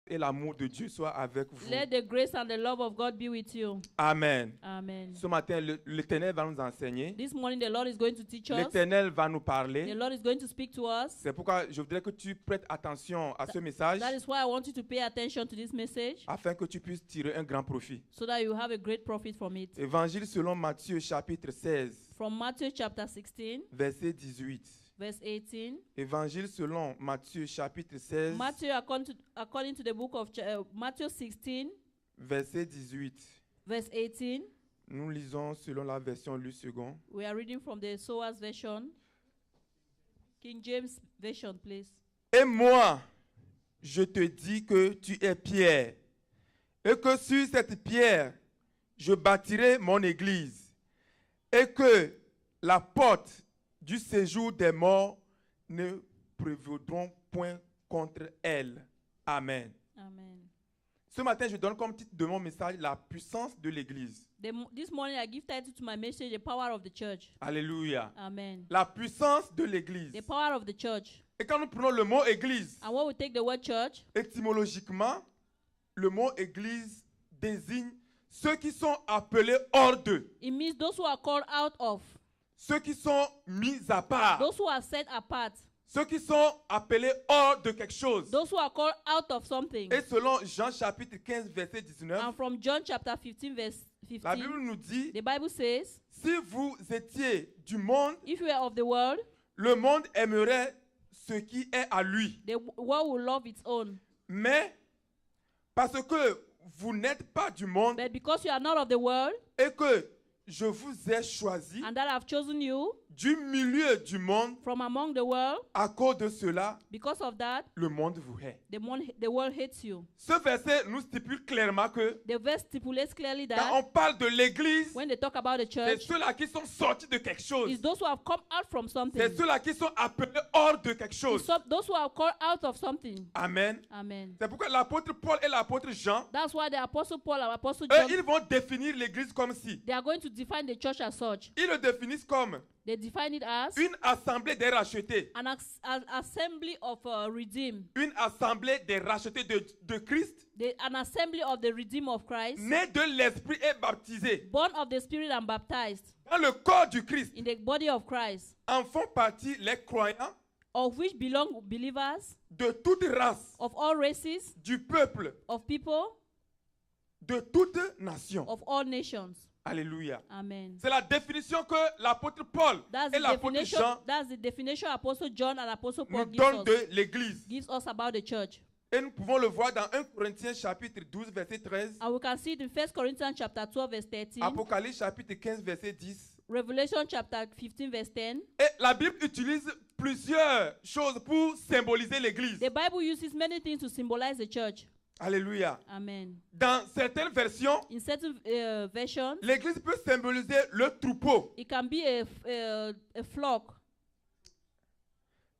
Et l'amour de Dieu soit avec vous. Let the grace and the love of God be with you. Amen. Amen. Ce matin, l'Éternel va nous enseigner. This morning the Lord is going to teach us. L'Éternel va nous The parler. Lord is going to speak to us. C'est pourquoi je voudrais que tu prêtes attention à ce message That is why I want you to pay attention to this message afin que tu puisses tirer un grand profit. so that you have a great profit from it. Évangile selon Matthieu chapitre 16, From Matthew chapter 16, verset 18. verse 18. Évangile selon Matthieu chapitre 16, Matthew, according to the book of Matthew 16, verset 18. verse 18. Nous lisons selon la version Lu second. We are reading from the Sower's version. King James version, please. Et moi, je te dis que tu es Pierre, et que sur cette pierre, je bâtirai mon église, et que la porte du séjour des morts ne prévaudront point contre elle. Amen. Amen. Ce matin, je donne comme titre de mon message la puissance de l'église. This morning I give title to my message, The Power of the Church. Alléluia. Amen. La puissance de l'église. The power of the church. Et quand nous prenons le mot église, And when we take the word church, étymologiquement, le mot église désigne ceux qui sont appelés hors d'eux, it means those who are called out of, ceux qui sont mis à part, those who are set apart, ceux qui sont appelés hors de quelque chose. those who are called out of something. Et selon Jean chapitre 15, verset 19, And from John chapter 15, verse la 15, Bible nous dit, the Bible says, si vous étiez du monde, if you are of the world, le monde aimerait ce qui est à lui. the world will love its own. Mais parce que vous n'êtes pas du monde But because you are not of the world, et que je vous ai choisi and that I've chosen you du milieu du monde, from among the world, à cause de cela, because of that, le monde vous hait. the world hates you. Ce verset nous stipule clairement que The verse stipulates clearly quand that on parle de l'église, when they talk about the c'est church, ceux-là qui sont sortis de quelque chose. it's those who have come out from something. C'est ceux-là qui sont appelés hors de quelque It's chose. those who are called out of something. Amen. Amen. C'est pourquoi l'apôtre Paul et l'apôtre Jean, That's why the Apostle Paul and Apostle eux, John, ils vont définir l'église comme si. they are going to define the church as such. Ils le définissent comme They define it as une assemblée des rachetés. an assembly of redeemed. Une assemblée des rachetés de Christ, An assembly of the redeemed of Christ, nés de l'Esprit et baptisés born of the Spirit and baptized dans le corps du Christ. in the body of Christ, En font partie les croyants of which belong believers de toute race, of all races, du peuple, of people, de toute nation. of all nations. Alléluia. Amen. C'est la définition que l'apôtre Paul That's et the l'apôtre definition. Jean That's the definition Apostle John and Apostle nous Paul donnent de l'église. gives us about the church. Et nous pouvons le voir dans 1 Corinthiens chapitre 12 verset 13, And we can see it in 1 Corinthians chapter 12 verse 13, Apocalypse chapitre 15 verset 10. Revelation chapter 15 verse 10. Et la Bible utilise plusieurs choses pour symboliser l'église. The Bible uses many things to symbolize the church. Alléluia. Amen. Dans certaines versions, In certain versions, l'église peut symboliser le troupeau. it can be a flock.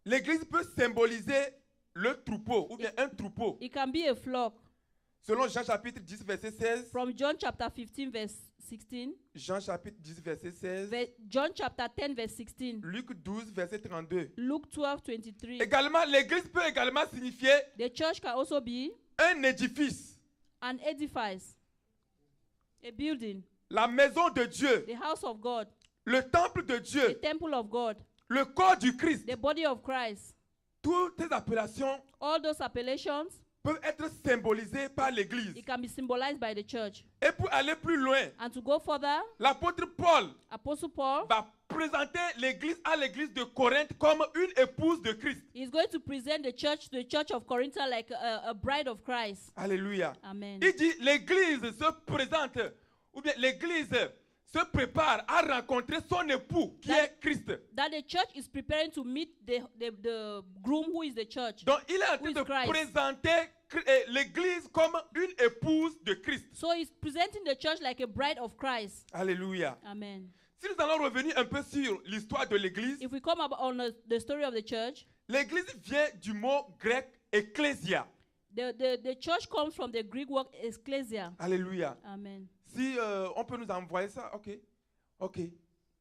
L'église peut symboliser le troupeau ou bien un troupeau. It can be a flock. Selon Jean chapitre 10 verset 16, From John chapter 15 verse 16, Jean chapitre 10 verset 16, John chapter 10 verse 16, Luc 12 verset 32. Luke 12 23. Également, l'église peut également signifier The church can also be un édifice, an edifice, a building, la maison de Dieu, the house of God, le temple de the Dieu, temple of God, le corps du Christ. the body of Christ. Toutes ces appellations All those appellations, peuvent être symbolisées par l'église. it can be symbolized by the church. Et pour aller plus loin, And to go further, l'apôtre Paul Apostle Paul va présenter l'église à l'église de Corinthe comme une épouse de Christ. is going to present the church of Corinth like a bride of Christ. Alléluia. Amen. Il dit l'église se présente, ou bien l'église se prépare à rencontrer son époux qui est Christ. That the church is preparing to meet the groom who is the church. Donc il est en Who train is de Christ. présenter l'église comme une épouse de Christ. So he's presenting the church like a bride of Christ. Alléluia. Amen. Si nous allons revenir un peu sur l'histoire de l'église, If we come on the story of the church, l'église vient du mot grec ecclésia. the church comes from the Greek word ecclesia. Alléluia. Amen. Si on peut nous envoyer ça, ok. Ok.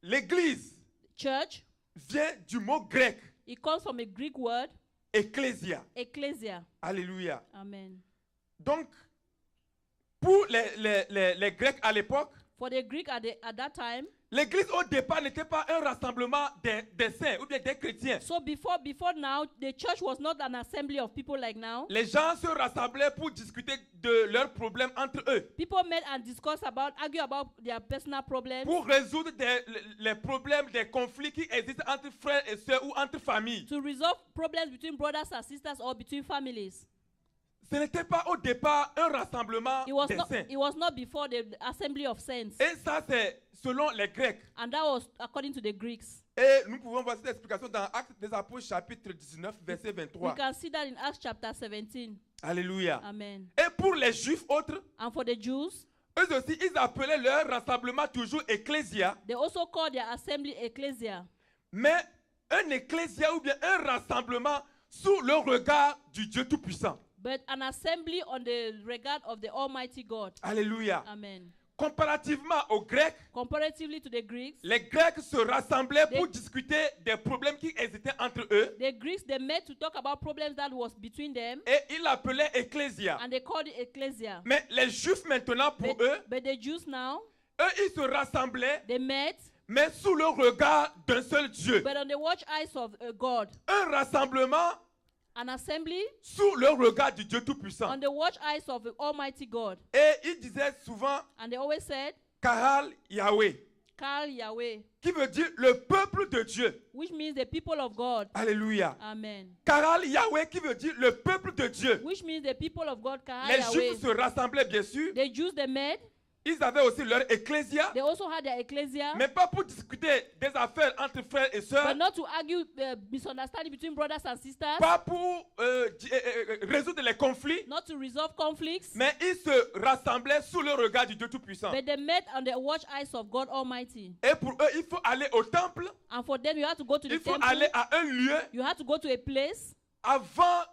L'église Church, vient du mot grec it comes from a Greek word, ecclésia. ecclesia. Alléluia. Amen. Donc, pour les Grecs à l'époque, For the Greek at that time, l'église au départ n'était pas un rassemblement des saints ou bien des chrétiens. so before now, the church was not an assembly of people like now. Les gens se rassemblaient pour discuter de leurs problèmes entre eux, People met and argue about their personal problems, pour résoudre les problèmes, des conflits qui existent entre frères et sœurs ou entre familles. to resolve problems between brothers and sisters or between families. Ce n'était pas au départ un rassemblement des saints. It was not before the assembly of saints. Et ça, c'est selon les Grecs. And that was according to the Greeks. Et nous pouvons voir cette explication dans Actes des Apôtres, chapitre 19, verset We 23. can see that in Acts chapter 17. Alléluia. Amen. Et pour les Juifs autres, And for the Jews, eux aussi, ils appelaient leur rassemblement toujours ecclésia. they also called their assembly ecclesia. Mais un ecclésia ou bien un rassemblement sous le regard du Dieu Tout-Puissant. But an assembly on the regard of the Almighty God. Alléluia. Amen. Comparativement aux Grecs, Comparatively to the Greeks, les Grecs se rassemblaient pour discuter des problèmes qui existaient entre eux. the Greeks, they met to talk about problems that was between them, Et ils l'appelaient ecclésia. and they called it ecclesia. Mais les Juifs maintenant, pour eux, But the Jews now, ils se rassemblaient, they met, mais sous le regard d'un seul Dieu. but on the watch eyes of God. Un rassemblement An assembly sous le regard du Dieu Tout-Puissant. on the watch eyes of the Almighty God. Et ils disaient souvent And they always said, Kahal Yahweh, Call Yahweh, qui veut dire le peuple de Dieu. which means the people of God. Alléluia. Amen. Kahal Yahweh, qui veut dire le peuple de Dieu. Which means the people of God, Call Les Yahweh. Juifs se rassemblaient bien sûr. The Jews, they met. Ils avaient aussi leur ecclésia, They also had their ecclesia. mais pas pour discuter des affaires entre frères et sœurs, But not to argue misunderstanding between brothers and sisters. pas pour résoudre les conflits, Not to resolve conflicts. mais ils se rassemblaient sous le regard du Dieu Tout-Puissant. But they met on the watch eyes of God Almighty. Et pour eux, il faut aller au temple, And for them, you have to go to the il faut temple. aller à un lieu You have to go to a place avant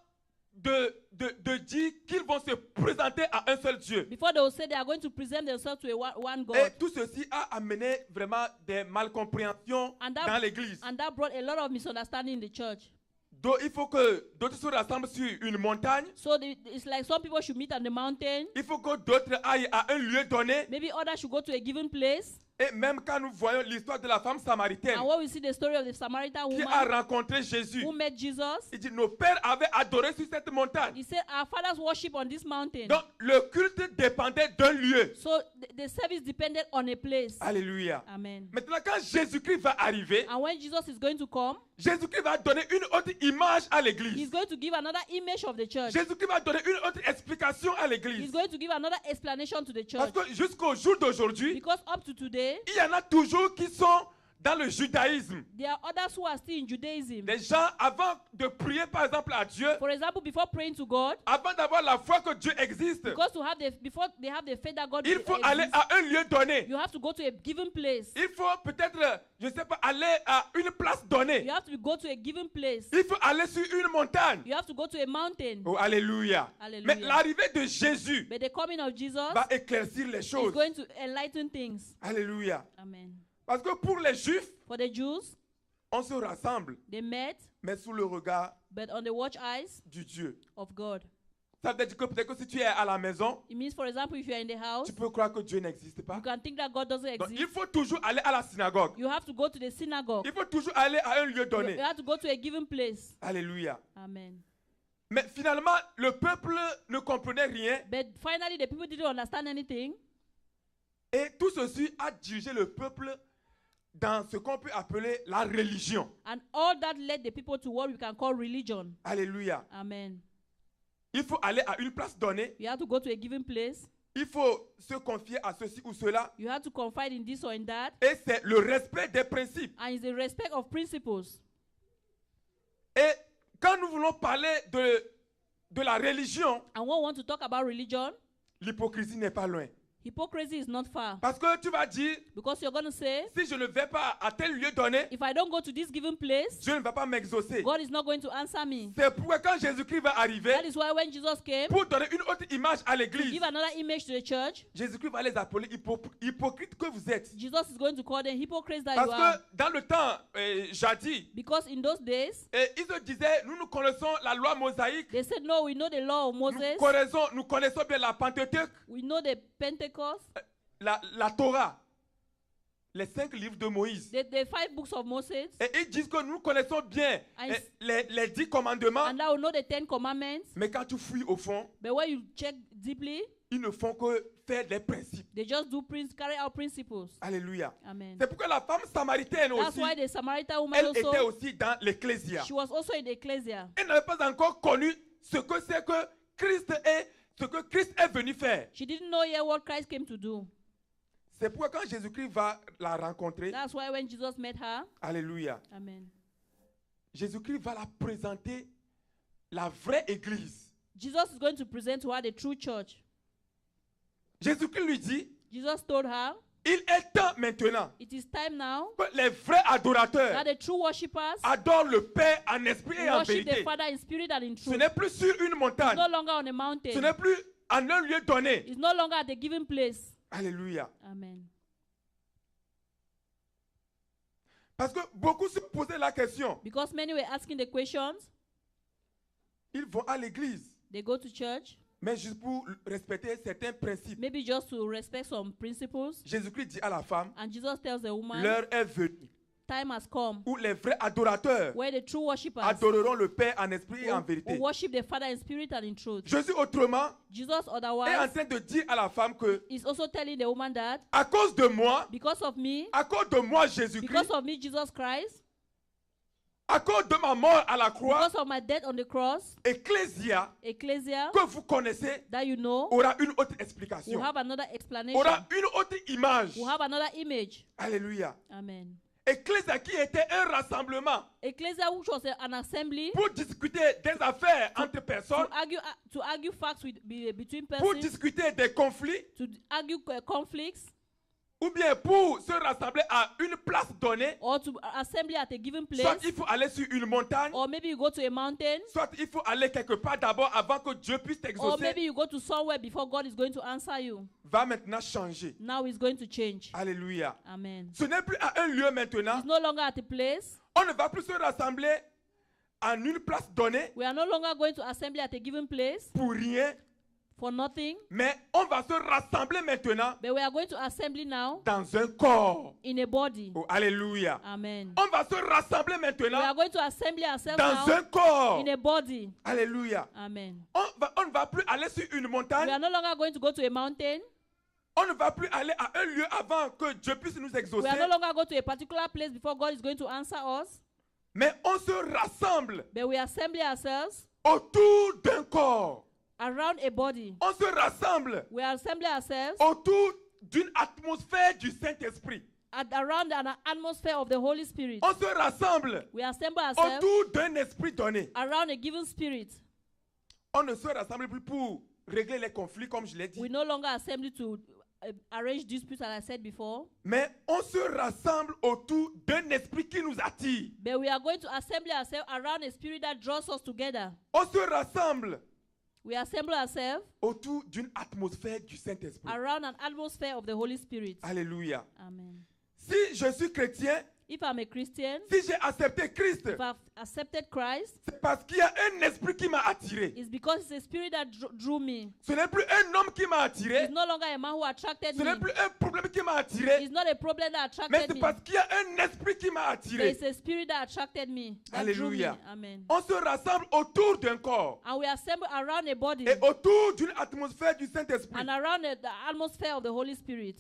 de dire qu'ils vont se présenter à un seul Dieu. before they will say they are going to present themselves to one God. Et tout ceci a amené vraiment des malcompréhensions And dans that, l'église. and that brought a lot of misunderstanding in the church. Donc il faut que d'autres se rassemblent sur une montagne. So it's like some people should meet on the mountain. Il faut que d'autres aillent à un lieu donné. Maybe others should go to a given place. Et même quand nous voyons l'histoire de la femme samaritaine And when we see the story of the Samaritan qui a woman rencontré Jésus, who met Jesus, il dit nos pères avaient adoré sur cette montagne. he said, our fathers worship on this mountain. Donc le culte dépendait d'un lieu. So the service depended on a place. Alléluia. Amen. Maintenant quand Jésus-Christ va arriver, And when Jesus is going to come, Jésus-Christ va donner une autre image à he's l'église. going to give another image of the church. Jésus-Christ va donner une autre explication à He's l'église. going to give another explanation to the Parce church. que jusqu'au jour d'aujourd'hui, Because up to today, il y en a toujours qui sont dans le judaïsme. there are others who are still in Judaism. Les gens, avant de prier par exemple à Dieu, For example, before praying to God, avant d'avoir la foi que Dieu existe, because before they have the faith that God il faut exists, aller à un lieu donné. you have to go to a given place. Il faut peut-être, je ne sais pas, aller à une place donnée. You have to go to a given place. Il faut aller sur une montagne. You have to go to a mountain. Oh, alléluia. Alléluia. Mais l'arrivée de Jésus But the coming of Jesus va éclaircir les is choses. going to enlighten things. Alléluia. Amen. Parce que pour les Juifs, For the Jews, on se rassemble, they met, mais sous le regard but on the watch eyes du Dieu. of God. Ça veut dire que peut-être que si tu es à la maison, It means, for example, if you are in the house, tu peux croire que Dieu n'existe pas. you can think that God doesn't Donc, il exist. faut toujours aller à la synagogue. You have to go to the synagogue. Il faut toujours aller à un lieu You donné. have to go to a given place. Alléluia. Amen. Mais finalement, le peuple ne comprenait rien But finally, the people didn't understand anything. et tout ceci a dirigé le peuple dans ce qu'on peut appeler la religion. And all that led the people to what we can call religion. Alléluia. Amen. Il faut aller à une place donnée. You have to go to a given place. Il faut se confier à ceci ou cela. You have to confide in this or in that. Et c'est le respect des principes. And it's the respect of principles. Et quand nous voulons parler de la religion, And when we want to talk about religion, l'hypocrisie n'est pas loin. Hypocrisy is not far. Parce que tu vas dire, Because you're going to say, si je ne vais pas à tel lieu donné, if I don't go to this given place, Dieu ne va pas m'exaucer. God is not going to answer me. C'est pourquoi quand Jésus-Christ va arriver, That is why when Jesus came, pour donner une autre image à l'église, give another image to the church, Jésus-Christ va les appeler hypocrites que vous êtes. Jesus is going to call them hypocrites that Parce you are. que dans le temps jadis, Because in those days, ils se disaient, nous connaissons la loi mosaïque, they said, no, we know the law of Moses. nous connaissons bien la Pentecôte, We know the Pentecost, la Torah, les 5 livres de Moïse. the 5 books of Moses. Et ils disent que nous connaissons bien les 10 commandements, And now we know the 10 commandments. mais quand tu fouilles au fond, But when you check deeply, ils ne font que faire des principes. they just do carry out principles. Alléluia. Amen. C'est pourquoi la femme samaritaine That's aussi, why the Samaritan woman elle était also, aussi dans l'ecclésia. she was also in the ecclesia. Elle n'avait pas encore connu ce que c'est que Christ est, ce que Christ est venu faire. She didn't know yet what Christ came to do. C'est pourquoi quand Jésus-Christ va la rencontrer, That's why when Jesus met her, alléluia, amen, Jésus-Christ va la présenter la vraie église. Jesus is going to present to her the true church. Jésus-Christ lui dit, Jesus told her, il est temps maintenant it is time now que les vrais adorateurs that the true worshippers adorent le Père en esprit et en worship the vérité. Father in spirit and in Ce truth. n'est plus sur une It's montagne, no longer on a ce mountain. n'est plus en un lieu donné. It's no longer at a given place. Alléluia. Amen. Parce que beaucoup se posaient la question. Because many were asking the questions, Ils vont à l'église, they go to church, mais juste pour respecter certains principes. maybe just to respect some principles. Jésus-Christ dit à la femme, And Jesus tells the woman, l'heure est venue time has come où les vrais adorateurs where the true worshippers adoreront le Père en esprit et en will vérité. worship the Father in spirit and in truth. Jésus, autrement, Jesus est en otherwise train de dire à la femme que, is also telling the woman that à cause de moi, because of me, Jésus-Christ, because of me, Jesus Christ, à cause de ma mort à la croix, because of my death on the cross, Ecclésia, ecclesia que vous connaissez, that you know aura une autre will explication, have another explanation, aura une autre image. will have another image. Alléluia. Amen. Ecclésia qui était un rassemblement Ecclesia, which was an assembly pour discuter des affaires entre personnes, to argue facts between pour persons, discuter des conflits, to argue conflicts, ou bien pour se rassembler à une place donnée. or to assembly at a given Soit place, il faut aller sur une montagne, or maybe you go to a mountain, soit il faut aller quelque part d'abord avant que Dieu puisse or t'exaucer. maybe you go to somewhere before God is going to answer you. Va maintenant changer. Now it's going to change. Alléluia. Amen. Ce n'est plus à un lieu maintenant. It's no longer at a place. On ne va plus se rassembler en une place donnée We are no longer going to assembly at a given place pour rien, for nothing, mais on va se rassembler maintenant but we are going to assembly now dans un corps. in a body. Oh, alléluia. Amen. On va se rassembler We are maintenant going to assemble ourselves dans now un corps. in a body. Alléluia. Amen. On ne va plus aller sur une We montagne. are no longer going to go to a mountain. On ne va plus aller à un lieu avant que Dieu puisse nous We exaucer. are no longer going to a particular place before God is going to answer us. Mais on se rassemble But we assemble ourselves autour d'un corps. around a body. On se rassemble We assemble ourselves autour d'une atmosphère du Saint-Esprit. around an atmosphere of the Holy Spirit. On se rassemble We assemble ourselves autour d'un esprit donné. around a given spirit. On ne se rassemble plus pour régler les conflits, comme je l'ai dit. We no longer assemble to arrange disputes, as I said before. Mais on se rassemble autour d'un esprit qui nous attire. But we are going to assemble ourselves around a spirit that draws us together. On se rassemble We assemble ourselves autour d'une atmosphère du Saint-Esprit. around an atmosphere of the Holy Spirit. Alléluia. Amen. Si je suis chrétien, If I'm a Christian, si j'ai accepté Christ, if I've accepted Christ, c'est parce qu'il y a un esprit qui m'a attiré. it's because it's a spirit that drew me. Ce n'est plus un homme qui m'a attiré. It's no longer a man who attracted Ce n'est me. plus un problème qui m'a attiré. It's not a problem that Mais attracted c'est me. parce qu'il y a un esprit qui m'a But attiré. it's a spirit that attracted me. That drew me. Alléluia. Amen. On se rassemble autour d'un corps And we assemble around a body et autour d'une atmosphère du Saint-Esprit. and around the atmosphere of the Holy Spirit.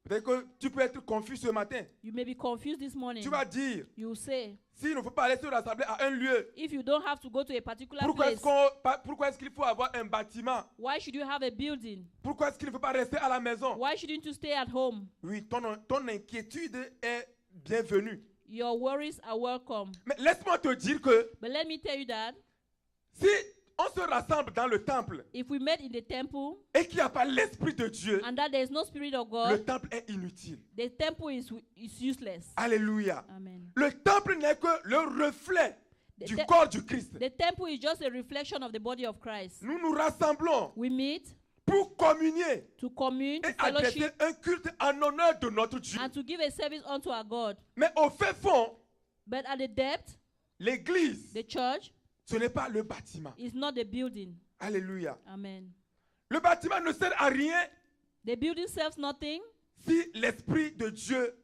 Peut-être que tu peux être confus ce matin. You may be confused this morning. Tu vas dire, You say, s'il ne faut pas aller se rassembler à un lieu, if you don't have to go to a particular pourquoi place, est-ce qu'il faut avoir un bâtiment? why should you have a building? Pourquoi est-ce qu'il ne faut pas rester à la maison? Why shouldn't you stay at home? Oui, ton inquiétude est bienvenue. Your worries are welcome. Mais laisse-moi te dire que But let me tell you that si on se rassemble dans le temple if we met in the temple et qu'il n'y a pas l'Esprit de Dieu, and that there is no Spirit of le God, temple est inutile. the temple is useless. Alléluia. Amen. Le temple n'est que le reflet The du te- corps du Christ. The temple is just a reflection of the body of Christ. Nous nous rassemblons We meet pour communier to commune, et to adresser fellowship, un culte en honneur de notre Dieu. and to give a service unto our God. Mais au fait fond, But at the depth, l'église, the church ce n'est pas le bâtiment. is not the building. Alléluia. Amen. Le bâtiment ne sert à rien The building serves nothing si l'Esprit de Dieu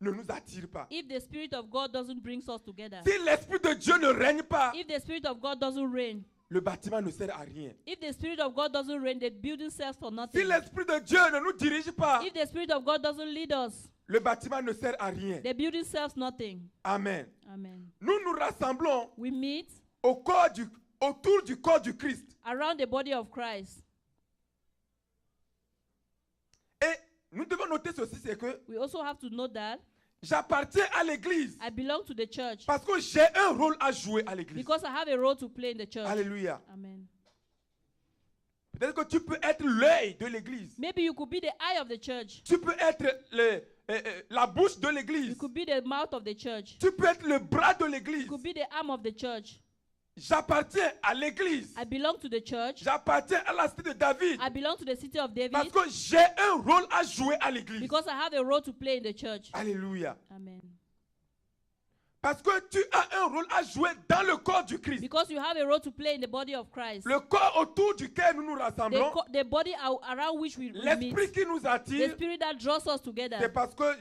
ne nous attire pas. if the Spirit of God doesn't bring us together. Si l'Esprit de Dieu ne règne pas, If the Spirit of God doesn't reign, le bâtiment ne sert à rien. if the Spirit of God doesn't reign, the building serves for Si nothing. l'Esprit de Dieu ne nous dirige pas, If the Spirit of God doesn't lead us, le bâtiment ne sert à rien. the building serves nothing. Amen. Amen. Nous nous rassemblons We meet autour du corps du Christ. around the body of Christ. Et nous devons noter ceci, c'est que We also have to know that j'appartiens à l'église I belong to the church parce que j'ai un rôle à jouer à l'église. because I have a role to play in the church. Alléluia. Amen. Peut-être que tu peux être l'œil de l'église. Maybe you could be the eye of the church. Tu peux être la bouche de You l'église. could be the mouth of the church. Tu peux être le bras de You l'église. could be the arm of the church. J'appartiens à l'église. I belong to the church. J'appartiens à la cité de David. I belong to the city of David Parce que j'ai un rôle à jouer à l'église. because I have a role to play in the church. Alléluia. Amen. Parce que tu as un rôle à jouer dans le corps du Christ. Because you have a role to play in the body of Christ. Le corps autour duquel nous nous rassemblons, The body around which we meet. l'esprit qui nous The attire, spirit that draws us c'est together. parce que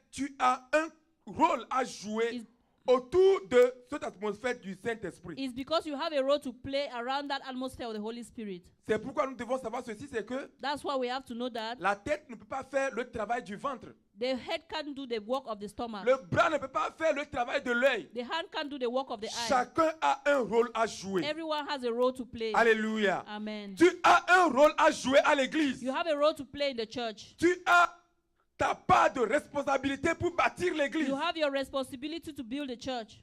tu as un rôle à jouer Is- autour de cette atmosphère du Saint-Esprit. It's because you have a role to play around that atmosphere of the Holy Spirit. C'est pourquoi nous devons savoir ceci, c'est que That's why we have to know that la tête ne peut pas faire le travail du ventre. the head can't do the work of the stomach. Le bras ne peut pas faire le travail de l'œil. The hand can't do the work of the eye. Chacun a un rôle à jouer. Everyone has a role to play. Alléluia. Amen. Tu as un rôle à jouer à l'église. You have a role to play in the church. Tu as ta part de responsabilité pour bâtir l'église. You have your responsibility to build the church.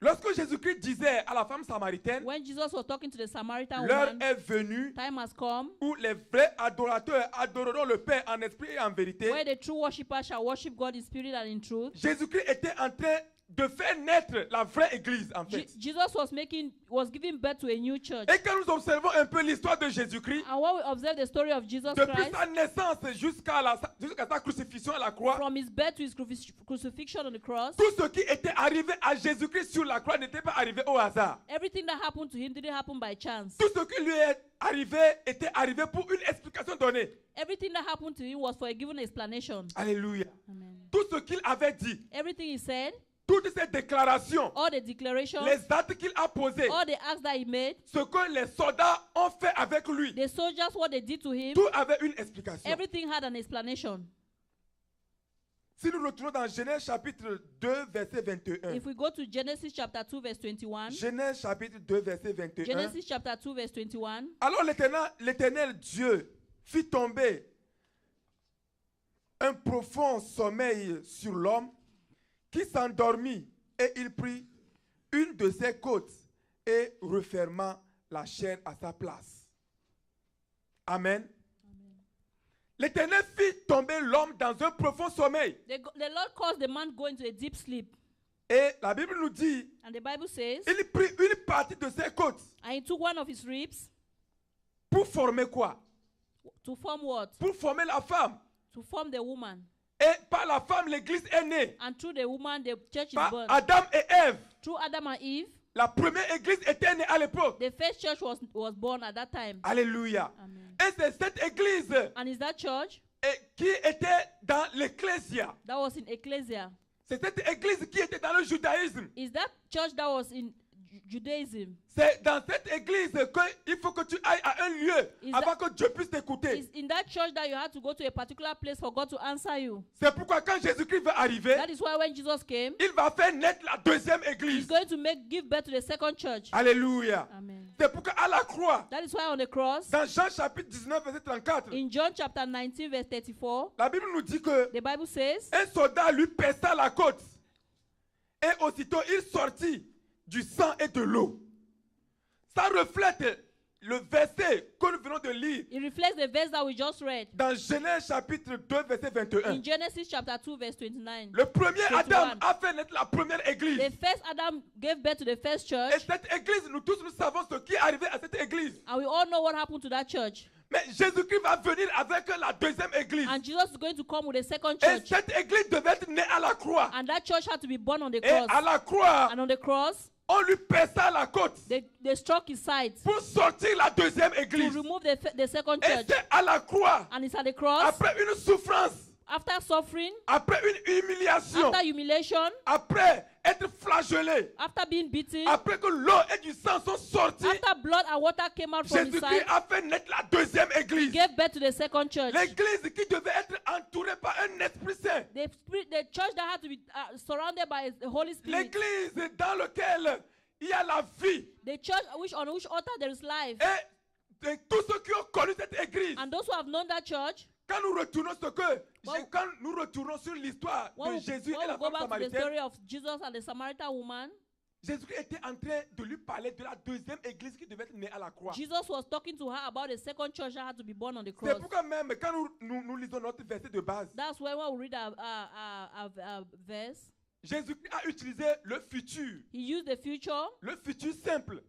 Lorsque Jésus-Christ disait à la femme samaritaine, When Jesus was talking to the Samaritan l'heure woman, est venue time has come où les vrais adorateurs adoreront le Père en esprit et en vérité. where the true worshippers shall worship God in spirit and in truth. Jésus-Christ était en train de faire naître la vraie église en fait. Jesus was giving birth to a new church. Et quand nous observons un peu l'histoire de Jésus-Christ, And when we observe the story of Jesus depuis Christ, sa naissance jusqu'à sa crucifixion à la croix, from his birth to his crucifixion on the cross, tout ce qui était arrivé à Jésus-Christ sur la croix n'était pas arrivé au hasard. everything that happened to him didn't happen by chance. Tout ce qui lui est arrivé était arrivé pour une explication donnée. Everything that happened to him was for a given explanation. Alléluia. Amen. Tout ce qu'il avait dit, Everything he said, toutes ces déclarations, all the declarations, les actes qu'il a posés, all the acts that he made, ce que les soldats ont fait avec lui, the soldiers, what they did to him, tout avait une explication. everything had an explanation. Si nous retournons dans Genèse chapitre 2, verset 21. If we go to Genesis chapter 2, verse 21, Genèse chapitre 2, verset 21. Genesis chapter 2, verse 21, Alors l'Éternel Dieu fit tomber un profond sommeil sur l'homme qui s'endormit et il prit une de ses côtes et referma la chair à sa place. Amen. L'Éternel fit tomber l'homme dans un profond sommeil. the Lord caused the man go into a deep sleep. Et la Bible nous dit, And the Bible says, il prit une partie de ses côtes and he took one of his ribs pour former quoi? to form what? Pour former la femme. To form the woman. Et par la femme, l'église est née. And through the woman, the church is Par born. Adam et Ève. Through Adam and Eve, La première église était née à l'époque. the first church was born at that time. Alléluia. Amen. Et c'est cette église And is that church qui était dans l'ecclésia. that was in Ecclesia? C'est cette église qui était dans le judaïsme. Is that church that was in Judaism? C'est dans cette église qu'il faut que tu ailles à un lieu Is avant que Dieu puisse t'écouter. Is in that church that you had to go to a particular place for God to answer you. C'est pourquoi quand Jésus-Christ va arriver, That is why when Jesus came, il va faire naître la deuxième he's église. going to give birth to the second church. Alléluia. Amen. C'est pourquoi à la croix, That is why on the cross, dans Jean chapitre 19, verset 34, in John chapter 19, verse 34, la Bible nous dit que the Bible says, un soldat lui perça la côte. Et aussitôt il sortit du sang et de l'eau. Ça reflète le verset que nous venons de lire It reflects the verse that we just read dans Genèse chapitre 2, verset 21. in Genesis chapter 2, verse 29. Le premier 21. Adam a fait naître la première église. The first Adam gave birth to the first Et church, cette église, nous tous nous savons ce qui est arrivé à cette église. and we all know what happened to that church. Mais Jésus-Christ va venir avec la deuxième église. And Jesus is going to come with a second Et church. cette église devait être née à la croix. And that church had to be born on the Et cross. à la croix, And on the cross, on lui perça la côte they struck his side pour sortir la deuxième to église. remove the second Et church. c'est à la croix, And it's at the cross, après une souffrance, after suffering, après une humiliation, after humiliation, après être flagellé, after being beaten, après que l'eau et du sang sont sortis, after blood and water came out from his Jésus-Christ side, a fait naître la deuxième he église. gave birth to the second church. L'église qui devait être entourée par un Esprit Saint. The church that had to be surrounded by the Holy Spirit. L'église dans laquelle il y a la vie. The church on which altar there is life. Et tous ceux qui ont connu cette église, And those who have known that church, quand nous retournons quand nous retournons sur l'histoire when de Jésus et we la go femme back to the samaritaine, story of Jesus and the Samaritan woman, Jésus-Christ était en train de lui parler de la deuxième église qui devait être née à la croix. Jesus was talking to her about the second church that had to be born on the C'est cross. pourquoi même quand nous lisons notre verset de base, That's why when we read our verse, Jésus-Christ a utilisé le futur he used the future. simple.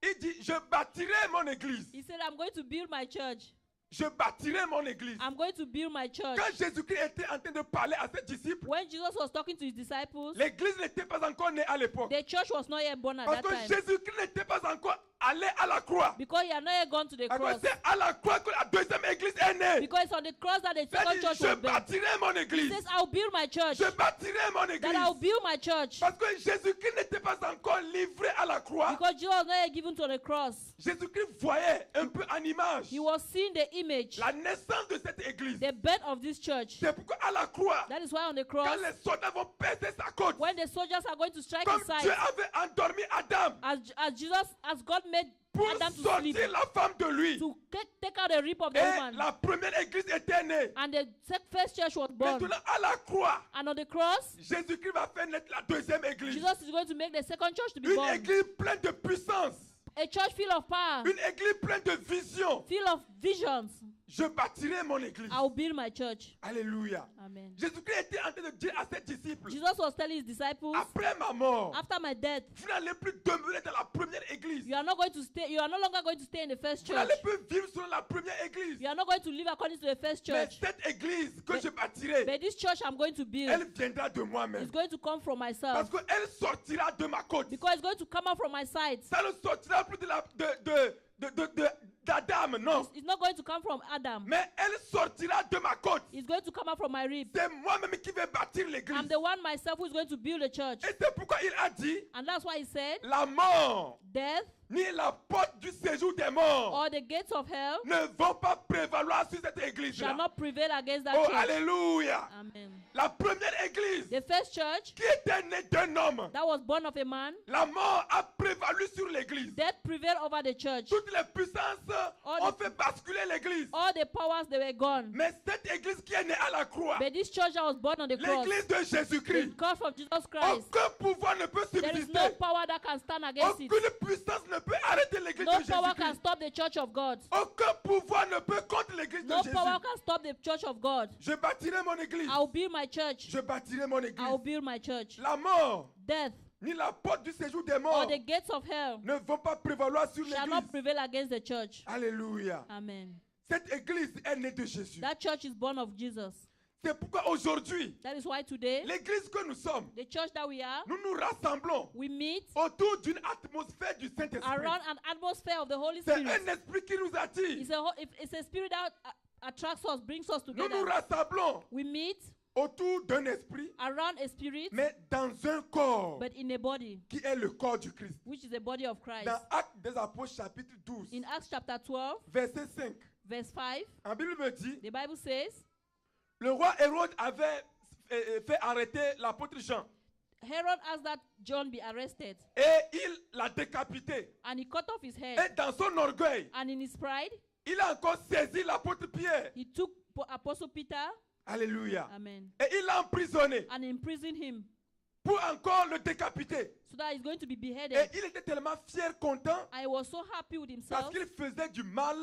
Il dit, je bâtirai mon église. He said, I'm going to build my church. Je bâtirai mon église. I'm going to build my church. Quand Jésus-Christ était en train de parler à ses disciples, When Jesus was talking to his disciples, l'église n'était pas encore née à l'époque. the church was not yet born at Parce that que time. Jésus-Christ n'était pas encore allé à la croix. Because he had not yet gone to the Parce cross. que c'est à la croix que la deuxième église est née. Because it's on the cross that the Il second dit, church je was built. bâtirai mon He église. says, I'll build my church. Je bâtirai mon That église. I'll build my church. Parce que Jésus-Christ n'était pas encore livré à la croix. Because Jesus was not yet given to the cross. Jésus-Christ voyait un peu en image He was seeing the image, la naissance de cette église. the birth of this church. C'est pourquoi à la croix, That is why on the quand cross, les soldats vont percer sa côte, when the soldiers are going to strike comme his side, Dieu avait endormi Adam as God made pour Adam to sleep, sortir la femme de lui. to take out the rib of the Et woman. la première église était née. And the first church was born. Maintenant, à la croix, And on the cross, Jésus-Christ va faire naître la deuxième église. Jesus is going to make the second church to be Une born. église pleine de puissance. A church full of power, Une église pleine de vision. full of visions. Je bâtirai mon église. I'll build my church. Alléluia. Amen. Jésus-Christ était en train de dire à ses disciples, Jesus was telling his disciples, après ma mort, after my death, vous n'allez plus demeurer dans la première église. you are no longer going to stay in the first Vous church. n'allez plus vivre selon la première église. You are not going to live according to the first Mais church. cette église que Mais- je bâtirai, But this church I'm going to build elle viendra de is moi-même. going to come from Parce myself. qu'elle sortira de ma côte. Because it's going to come out from my side. Ça ne sortira plus d'Adam, non. It's not going to come from Adam. Mais elle sortira de ma côte. It's going to come out from my rib. C'est moi-même qui vais bâtir I'm l'église. the one myself who's going to build the church. Et c'est pourquoi il a dit, And that's why he said, la mort, death ni la porte du séjour des morts or the gates of hell ne vont pas prévaloir sur cette église-là. shall not prevail against that Oh, church. alléluia. Amen. La première église The first church qui était née d'un homme, that was born of a man, la mort a prévalu sur l'église. death prevailed over the church. Toutes les puissances ont fait basculer l'église. All the powers, they were gone. Mais cette église qui est née à la croix, But this church that was born on the cross, l'église de the Jésus-Christ, cross of Jesus Christ, aucun pouvoir ne peut there is no subsister. power that can stand against it. Aucune puissance ne peut arrêter l'église No de power can Jésus-Christ. stop the church of God. Aucun pouvoir ne peut contre l'église de No Jésus. power can stop the church of God. Je bâtirai mon église. I'll build my church. Je bâtirai mon église. I'll build my church. La mort, Death ni la porte du séjour des or morts the gates of hell ne vont pas prévaloir sur shall not l'église. prevail against the church. Alléluia. Amen. Cette église est née de Jésus. That church is born of Jesus. C'est pourquoi aujourd'hui, That is why today, l'église que nous sommes, the church that we are, nous nous rassemblons we meet autour d'une atmosphère du Saint-Esprit. around an atmosphere of the Holy C'est Spirit. un esprit qui nous attire. It's a spirit that attracts us, brings us Nous nous together. rassemblons We meet autour d'un esprit, around a spirit, mais dans un corps but in a body, qui est le corps du Christ. which is the body of Christ. Dans Actes des Apôtres chapitre 12, In Acts chapter 12, verset 5, verse 5, la Bible me dit, the Bible says, le roi Hérode avait fait arrêter l'apôtre Jean Herod asked that John be arrested, et il l'a décapité. and he cut off his head. Et dans son orgueil, And in his pride, il a encore saisi l'apôtre Pierre. he took Apostle Peter, Alléluia. amen, Et il l'a emprisonné and imprisoned him pour encore le décapiter. so that he's going to be Et beheaded. il était tellement fier, content, I was so happy with parce himself qu'il faisait du mal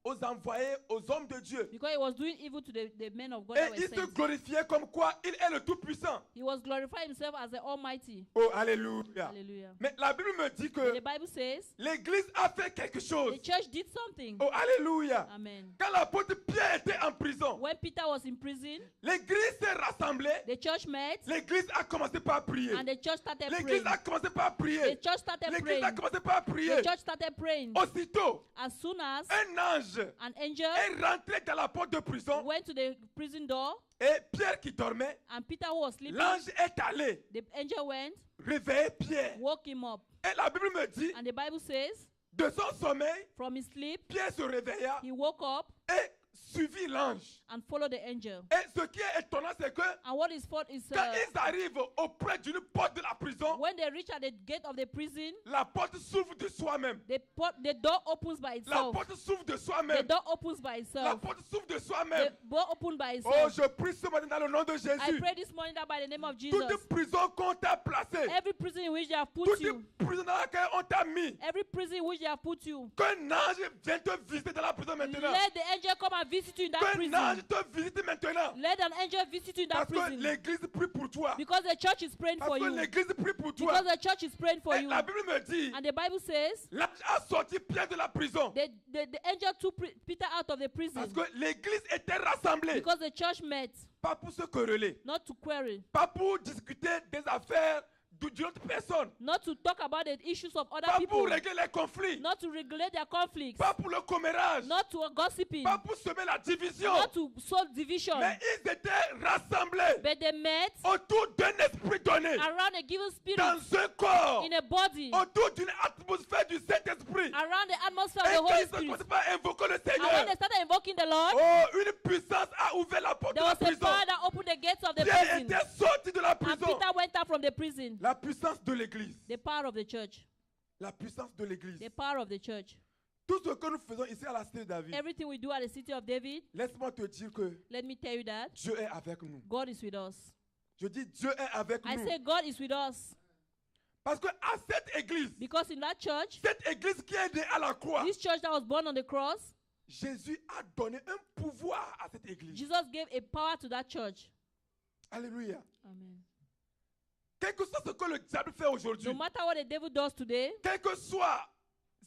aux envoyés, aux hommes de Dieu. because he was doing evil to the men of God that Et were il se sent. glorifiait comme quoi il est le Tout-Puissant. He was glorifying himself as the Almighty. Oh, alléluia. Hallelujah. Mais la Bible me dit But que the Bible says l'Église a fait quelque chose. the church did something. Oh, alléluia. Amen. Quand l'apôtre Pierre était en prison, When Peter was in prison, l'Église s'est rassemblée. the church met L'Église a commencé par prier. and the church started L'Église praying. a commencé par The prier. church started L'Église a praying. commencé par prier. The church started praying. Aussitôt, As soon as un ange an angel est rentré dans la porte de prison went to the prison door et Pierre qui dormait, and Peter who was sleeping, l'ange est allé the angel went, réveiller Pierre. woke him up. Et la Bible me dit, And the Bible says, de son sommeil, from his sleep, Pierre se réveilla he woke up et suivit l'ange. and followed the angel. Et ce qui est étonnant, c'est que And what is for is quand ils arrivent auprès d'une porte de la prison, when they reach at the gate of the prison, la porte s'ouvre de soi-même. the door opens by La itself. porte s'ouvre de The soi-même. door opens by La itself. porte s'ouvre de The soi-même. door opens by Oh, itself. je prie ce matin dans le nom de I Jésus. pray this morning that by the name of Jesus, Toute prison qu'on t'a placée, every prison in which they have put toute you, prison dans laquelle on t'a mis, every prison in which they have put you, qu'un ange vienne te visiter dans la prison maintenant. let the angel come and visit you in that Qu'un prison. ange te visite maintenant. Let an angel visit you in that Parce que prison. l'église prie pour toi. Because the church is praying Parce for que you. l'église prie pour toi. Because the church is praying for Et you. la Bible me dit, And the Bible says l'ange a sorti Pierre de la prison. the angel took Peter out of the prison Parce que l'église était rassemblée. because the church met, Pas pour se quereller. not to quarrel, Pas pour discuter des affaires d'une autre personne. not to talk about the issues of other Pas people, pour régler les conflits. not to regulate their conflicts, Pas pour le commérage. not to gossiping, Pas pour semer la division. not to sow division. Mais ils étaient rassemblés But they met autour d'un esprit donné. around a given spirit Dans un corps. in a body, Autour d'une atmosphère du Saint-Esprit. around the atmosphere Et of the quand Holy ils se Spirit. commencent par invoquer le And when Seigneur, they started invoking the Lord, oh, une puissance a ouvert la porte de there la was a prison. power that opened the gates of the Pierre prison. était sorti de la And prison. Peter went out from the prison. La puissance de l'église. The power of the church. La puissance de l'église. The power of the church. Tout ce que nous faisons ici à la cité de David, Everything we do at the city of David, laisse-moi te dire que let me tell you that Dieu est avec nous. God is with us. Je dis Dieu est avec I nous. say God is with us Parce que à cette église, because in that church, cette église qui est née à la croix, this church that was born on the cross, Jésus a donné un pouvoir à cette église. Jesus gave a power to that church. Alléluia. Amen. Quel que soit ce que le diable fait aujourd'hui, No matter what the devil does today, quelles que soient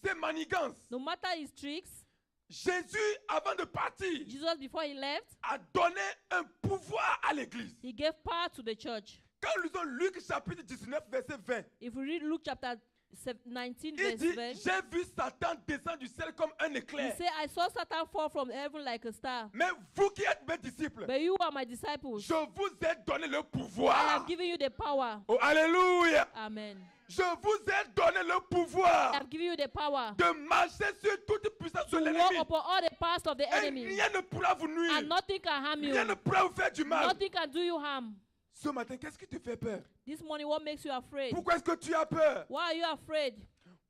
ses manigances, no matter his tricks, Jésus, avant de partir, Jesus, before he left, a donné un pouvoir à l'église. he gave power to the church. Quand nous lisons Luc chapitre 19, verset 20, If we read Luke chapter 19, il verse dit, 20, j'ai vu Satan descendre du ciel comme un he éclair. said, I saw Satan fall from heaven like a star. Mais vous qui êtes mes disciples, But you are my disciples. je vous ai donné le I pouvoir. have given you the power. Oh, alléluia. Amen. Je vous ai donné le I pouvoir have given you the power de marcher sur toute puissance de to walk l'ennemi. upon all the powers of the Et enemy. rien ne pourra vous nuire. And nothing can harm you. Rien ne pourra vous faire du mal. Nothing can do you harm. Ce matin, qu'est-ce qui te fait peur? This morning, what makes you afraid? Pourquoi est-ce que tu as peur? Why are you afraid?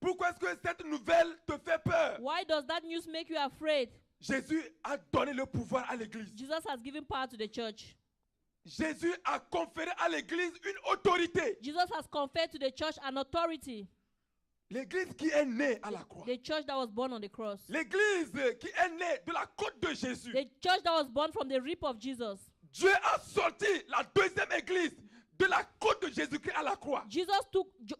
Pourquoi est-ce que cette nouvelle te fait peur? Why does that news make you afraid? Jésus a donné le pouvoir à l'église. Jesus has given power to the church. Jésus a conféré à l'église une autorité. Jesus has conferred to the church an authority. L'église qui est née à la croix. The church that was born on the cross. L'église qui est née de la côte de Jésus. The church that was born from the rib of Jesus. Dieu a sorti la deuxième église de la côte de Jésus-Christ à la croix.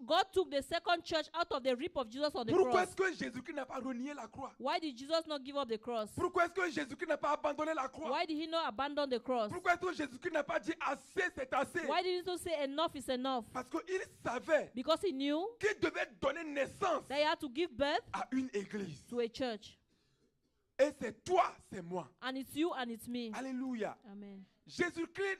God took the second church out of the rib of Jesus on the Pourquoi cross. est-ce que Jésus-Christ n'a pas renié la croix? Why did Jesus not give up the cross? Pourquoi est-ce que Jésus-Christ n'a pas abandonné la croix? Why did he not abandon the cross? Pourquoi est-ce que Jésus-Christ n'a pas dit assez, c'est assez? Why did he not say enough is enough? Parce qu'il savait Because he knew qu'il devait donner naissance that he had to give birth à une église. to a church. Et c'est toi, c'est moi. And it's you and it's me. Alléluia. Amen. Jésus-Christ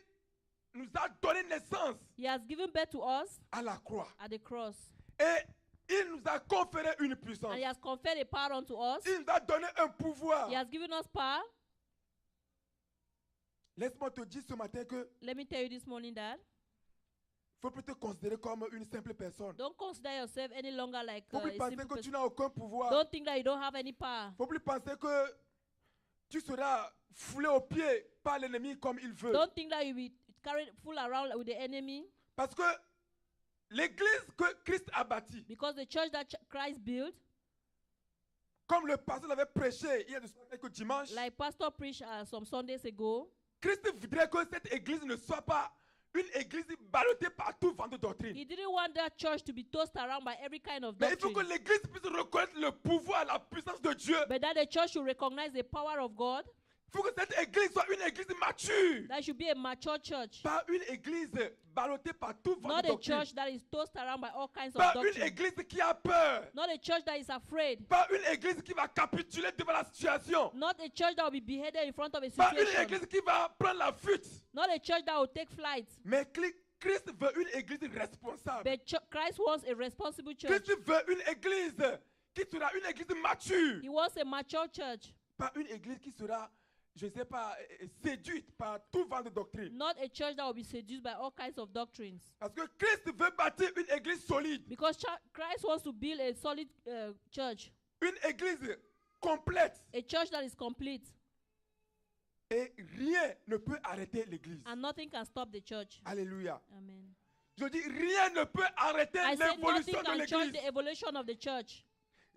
nous a donné naissance He has given birth to us à la croix. at the cross. Et il nous a conféré une puissance. And he has conferred a power unto us. Il nous a donné un pouvoir. He has given us power. Laisse-moi te dire ce matin que Let me tell you this morning that faut plus te considérer comme une simple personne. don't consider yourself any longer like Faut a plus penser simple que tu person. n'as aucun pouvoir. Don't think that you don't have any power. Faut plus penser que tu seras foulé aux pieds par l'ennemi comme il veut. Don't think that you will carry fool around with the enemy. Parce que l'église que Christ a bâtie, Because the church that Christ built, comme le pasteur l'avait prêché il y a de quelques dimanches, like Pastor preached some Sundays ago, Christ voudrait que cette église ne soit pas une église ballottée par tout vent de doctrine. he didn't want that church to be tossed around by every kind of Mais il faut que doctrine, l'église puisse reconnaître le pouvoir, la puissance de Dieu. but that the church should recognize the power of God. Il faut que cette église soit une église mature. That should be a mature church, Pas une église ballottée par tout vent not de a doctrine. church that is tossed around by all kinds of Pas une doctrine, église qui a peur. not a church that is afraid, Pas une église qui va capituler devant la situation. not a church that will be beheaded in front of a Pas une situation, église qui va prendre la fuite. not a church that will take flight. Mais Christ veut une église responsable. But Christ wants a responsible church. Christ veut une église qui sera une église mature. He wants a mature church, Pas une église qui sera, je ne sais pas, séduite par tout vent de doctrine. not a church that will be seduced by all kinds of doctrines. Parce que Christ veut bâtir une église solide. Because Christ wants to build a solid church, Une église complète. a church that is complete, Et rien ne peut arrêter l'église. and nothing can stop the church. Alléluia. Amen. Je dis, rien ne peut arrêter I said nothing l'évolution de can change l'église. the evolution of the church.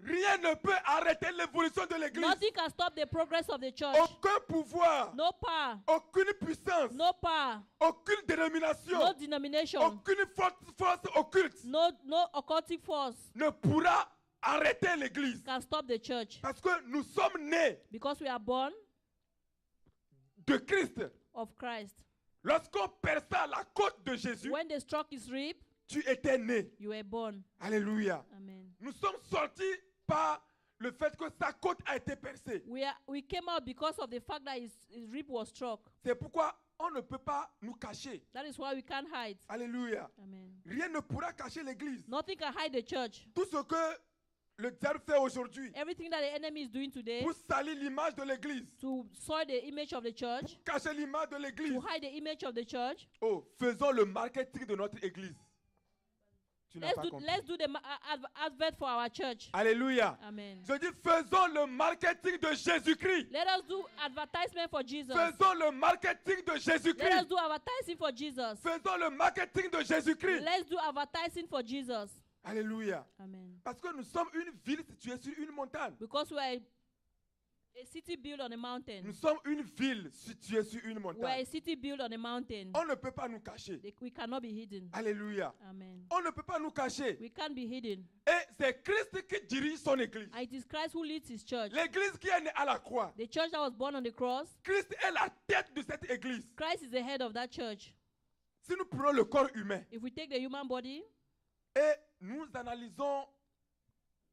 Rien ne peut arrêter l'évolution de l'église. Nothing can stop the progress of the church. Aucun pouvoir, No power, aucune puissance, no power, aucune dénomination, no denomination, aucune force occulte no occultic force ne pourra arrêter l'église. can stop the church. Parce que nous sommes nés Because we are born de Christ. of Christ. Lorsqu'on perça la côte de Jésus, When they struck his rib, tu étais né. you were born. Alléluia. Amen. Nous sommes sortis par le fait que sa côte a été percée. We came out because of the fact that his rib was struck. C'est pourquoi on ne peut pas nous cacher. That is why we can't hide. Alléluia. Amen. Rien ne pourra cacher l'église. Nothing can hide the church. Tout ce que le diable fait aujourd'hui Everything that the enemy is doing today pour salir l'image de l'église, to soil the image of the church, cacher l'image de l'église. to hide the image of the church, Oh, faisons le marketing de notre église. Tu n'as pas compris. let's do the advert for our church. Alléluia. Amen. Je dis faisons le marketing de Jésus-Christ. Let us do advertisement for Jesus. Faisons le marketing de Let us Jésus-Christ. do advertising for Jesus. Faisons le marketing de Jésus-Christ. Let's do advertising for Jesus. Alléluia. Amen. Parce que nous sommes une ville située sur une montagne. Because we are a city built on a Nous mountain. sommes une ville située sur une We are a montagne. city built on a mountain. On ne peut pas nous cacher. We cannot be hidden. Alléluia. Amen. On ne peut pas nous cacher. We can't be hidden. Et c'est Christ qui dirige son église. And it is Christ who leads his church. L'église qui est née à la croix. The church that was born on the cross, Christ est la tête de cette église. Christ is the head of that church. Si nous prenons le corps humain If we take the human body et nous analysons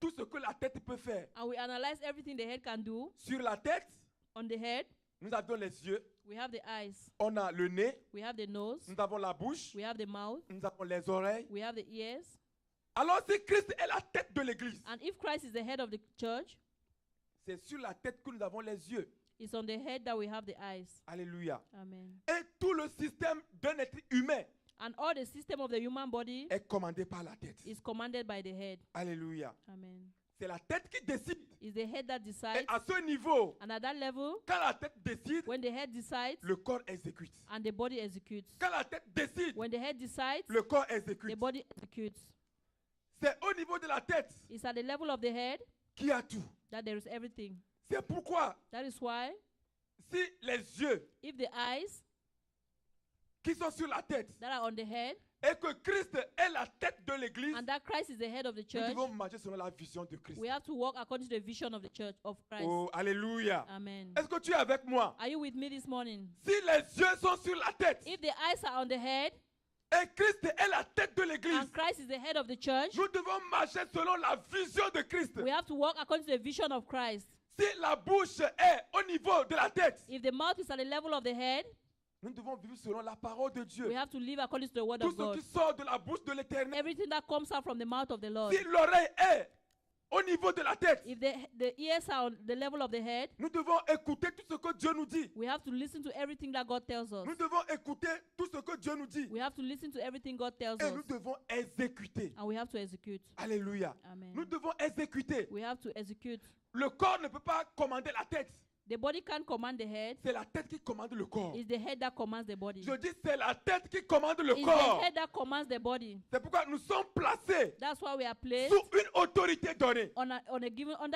tout ce que la tête peut faire. and we analyze everything the head can do, Sur la tête, on the head, nous avons les yeux, we have the eyes, on a le nez, we have the nose, nous avons la bouche, we have the mouth, nous avons les oreilles. we have the ears. Alors si Christ est la tête de l'église, And if Christ is the head of the church, c'est sur la tête que nous avons les yeux. it's on the head that we have the eyes. Alléluia. Amen. Et tout le système d'un être humain And all the system of the human body est commandé par la tête. is commanded by the head. Alléluia. Amen. C'est la tête qui décide. It's the head that Et decides. à ce niveau, And at that level, quand la tête décide, when the head decides le corps exécute. and the body executes. Quand la tête décide, When the head decides, le corps the exécute. body executes. C'est au niveau de la tête It's at the level of the head qu'il y a tout. that there is everything. C'est pourquoi, That is why si les yeux if the eyes qui sont sur la tête that are on the head et que Christ est la tête de l'église, and that Christ is the head of the nous church, devons marcher selon la vision de Christ. we have to walk according to the vision of the church of Christ. Oh, alléluia. Amen. Est-ce que tu es avec moi? Are you with me this morning? Si les yeux sont sur la tête If the eyes are on the head et Christ est la tête de l'église, and Christ is the head of the church, nous devons marcher selon la vision de Christ. we have to walk according to the vision of Christ. Si la bouche est au niveau de la tête, If the mouth is at the level of the head, nous devons vivre selon la parole de Dieu. we have to live according to the word Tout of ce God. qui sort de la bouche de l'éternel. Everything that comes out from the mouth of the Lord. Si l'oreille est au niveau de la tête, If the ears are on the level of the head, nous devons écouter tout ce que Dieu nous dit. we have to listen to everything that God tells us. Nous devons écouter tout ce que Dieu nous dit. We have to listen to everything God tells Et nous us. devons exécuter. And we have to execute. Alléluia. Amen. Nous devons exécuter. We have to execute. Le corps ne peut pas commander la tête. The body can't command the head. C'est la tête qui commande le corps. It's the head that commands the body. Je dis, c'est la tête qui commande le It's corps. the head that commands the body. C'est pourquoi nous sommes placés That's why we are placed sous une autorité donnée. under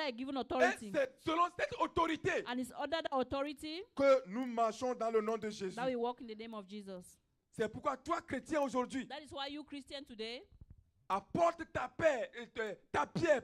a given Et authority. c'est selon cette autorité And it's under the authority que nous marchons dans le nom de Jésus. that we walk in the name of Jesus. C'est pourquoi toi, chrétien, aujourd'hui, That is why you, Christian, today, apporte ta pierre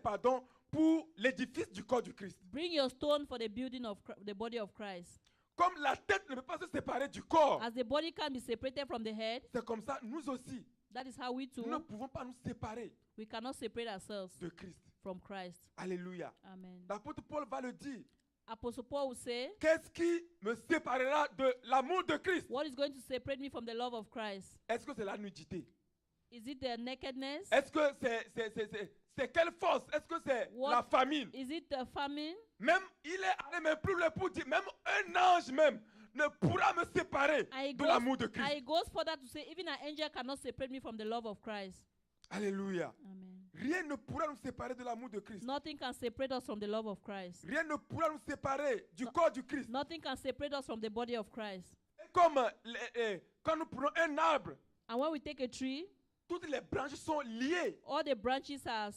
pour l'édifice du corps du Christ. bring your stone for the building of the body of Christ. Comme la tête ne peut pas se séparer du corps, As the body can be separated from the head, c'est comme ça, nous aussi, that is how we nous ne too, pouvons pas nous séparer we cannot separate ourselves de Christ. from Christ. Alléluia. Amen. L'apôtre Paul va le dire. Apostle Paul will say, Qu'est-ce qui me séparera de l'amour de Christ? what is going to separate me from the love of Christ? Est-ce que c'est la nudité? Is it the nakedness? Est-ce que c'est quelle force? Est-ce que c'est What- la famine? Is it the famine? Même, il est allé même plus loin pour dire, même un ange même ne pourra me séparer And he de l'amour de Christ. and he goes further to say, even an angel cannot separate me from the love of Christ. Alléluia. Amen. Rien ne pourra nous séparer de l'amour de Christ. Nothing can separate us from the love of Christ. Rien ne pourra nous séparer du corps du Christ. Nothing can separate us from the body of Christ. Et comme quand nous prenons un arbre, And when we take a tree, toutes les branches sont liées all the branches are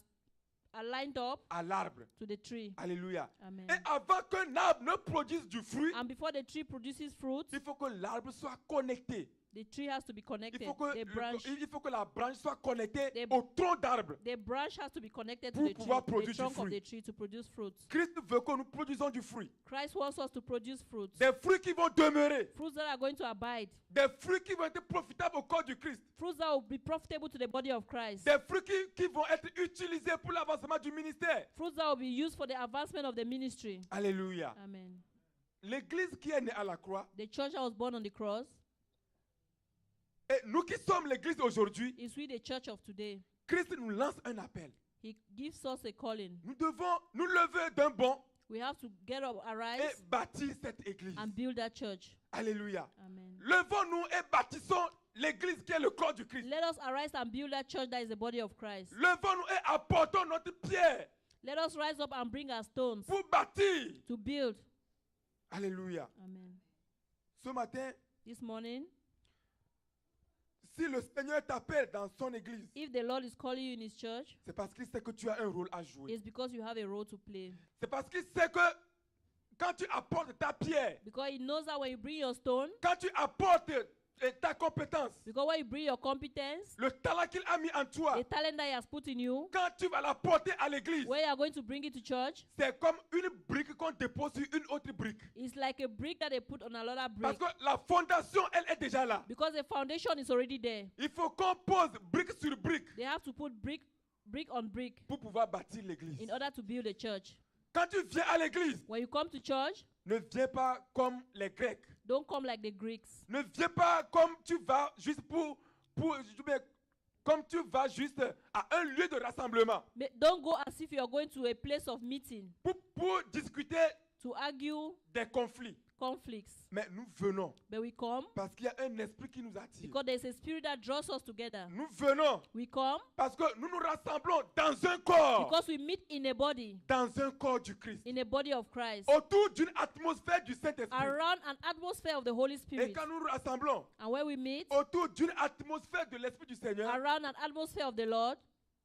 lined up à l'arbre. to the tree. Alléluia. Amen. Et avant qu'un arbre ne produise du fruit, And before the tree produces fruit, il faut que l'arbre soit connecté. the tree has to be Il connected. faut que, The branch, il faut que la branche soit connectée The- au tronc d'arbre. the branch has to be connected to Pour the tree, pouvoir the produire du trunk of fruit. the tree to produce fruit. Christ veut que nous produisons du fruit. Christ wants us to produce fruits. Des fruits qui vont demeurer. Fruits that are going to abide. Des fruits qui vont être profitables au corps du Christ. Fruits that will be profitable to the body of Christ. Des fruits qui vont être utilisés pour l'avancement du ministère. Fruits that will be used for the advancement of the ministry. Alléluia. Amen. L'église qui est née à la croix, The church that was born on the cross et nous qui sommes l'église aujourd'hui, is we, the church of today. Christ nous lance un appel. He gives us a calling. Nous devons nous lever d'un bond We have to get up, et arise, bâtir cette église. and build that church. Alléluia. Amen. Levons-nous et bâtissons l'église qui est le corps du Christ. Let us arise and build that church that is the body of Christ. Levons-nous et apportons notre pierre Let us rise up and bring our stones pour bâtir. to build. Alléluia. Amen. Ce matin, This morning, si le Seigneur t'appelle dans son église, if the Lord is calling you in His church, c'est parce qu'il sait que tu as un rôle à jouer. it's because you have a role to play. C'est parce qu'il sait que quand tu apportes ta pierre, Because He knows that when you bring your stone, quand tu apportes ta compétence, because when you bring your competence, le talent qu'il a mis en toi, the talent that He has put in you, quand tu vas l'apporter à l'église, where you are going to bring it to church, c'est comme une brique qu'on dépose sur une autre brique. it's like a brick that they put on another Parce brick. que la fondation, elle est déjà là. Because the foundation is already there. Il faut qu'on pose brique sur brique They have to put brick on brick pour pouvoir bâtir l'église. in order to build a church. Quand tu viens à l'église, When you come to church, ne viens pas comme les Grecs. don't come like the Greeks. Ne viens pas comme tu vas juste comme tu vas juste à un lieu de rassemblement Don't go as if you are going to a place of meeting pour discuter to argue des conflits. conflicts. Mais nous venons But we come parce qu'il y a un esprit qui nous attire. because there's a spirit that draws us together. Nous venons We come parce que nous nous rassemblons dans un corps, because we meet in a body, dans un corps du Christ, in a body of Christ, autour d'une atmosphère du Saint-Esprit. around an atmosphere of the Holy Et Spirit. quand nous nous rassemblons And where we meet, autour d'une atmosphère de l'Esprit du Seigneur, around an atmosphere of the Lord,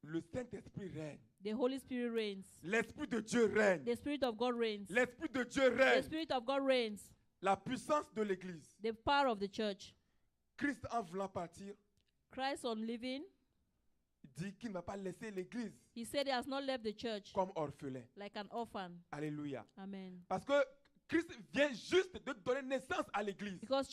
le Saint-Esprit règne. the Holy Spirit reigns. L'Esprit de Dieu règne. The Spirit of God reigns. L'Esprit de Dieu The règne. Spirit of God reigns. La puissance de l'Église. The power of the church. Christ, en voulant partir, Christ on living, dit qu'il ne va pas laisser l'Église He said He has not left the church comme orphelin. like an orphan. Alléluia. Amen. Parce que Christ vient juste de donner naissance à l'Église. Because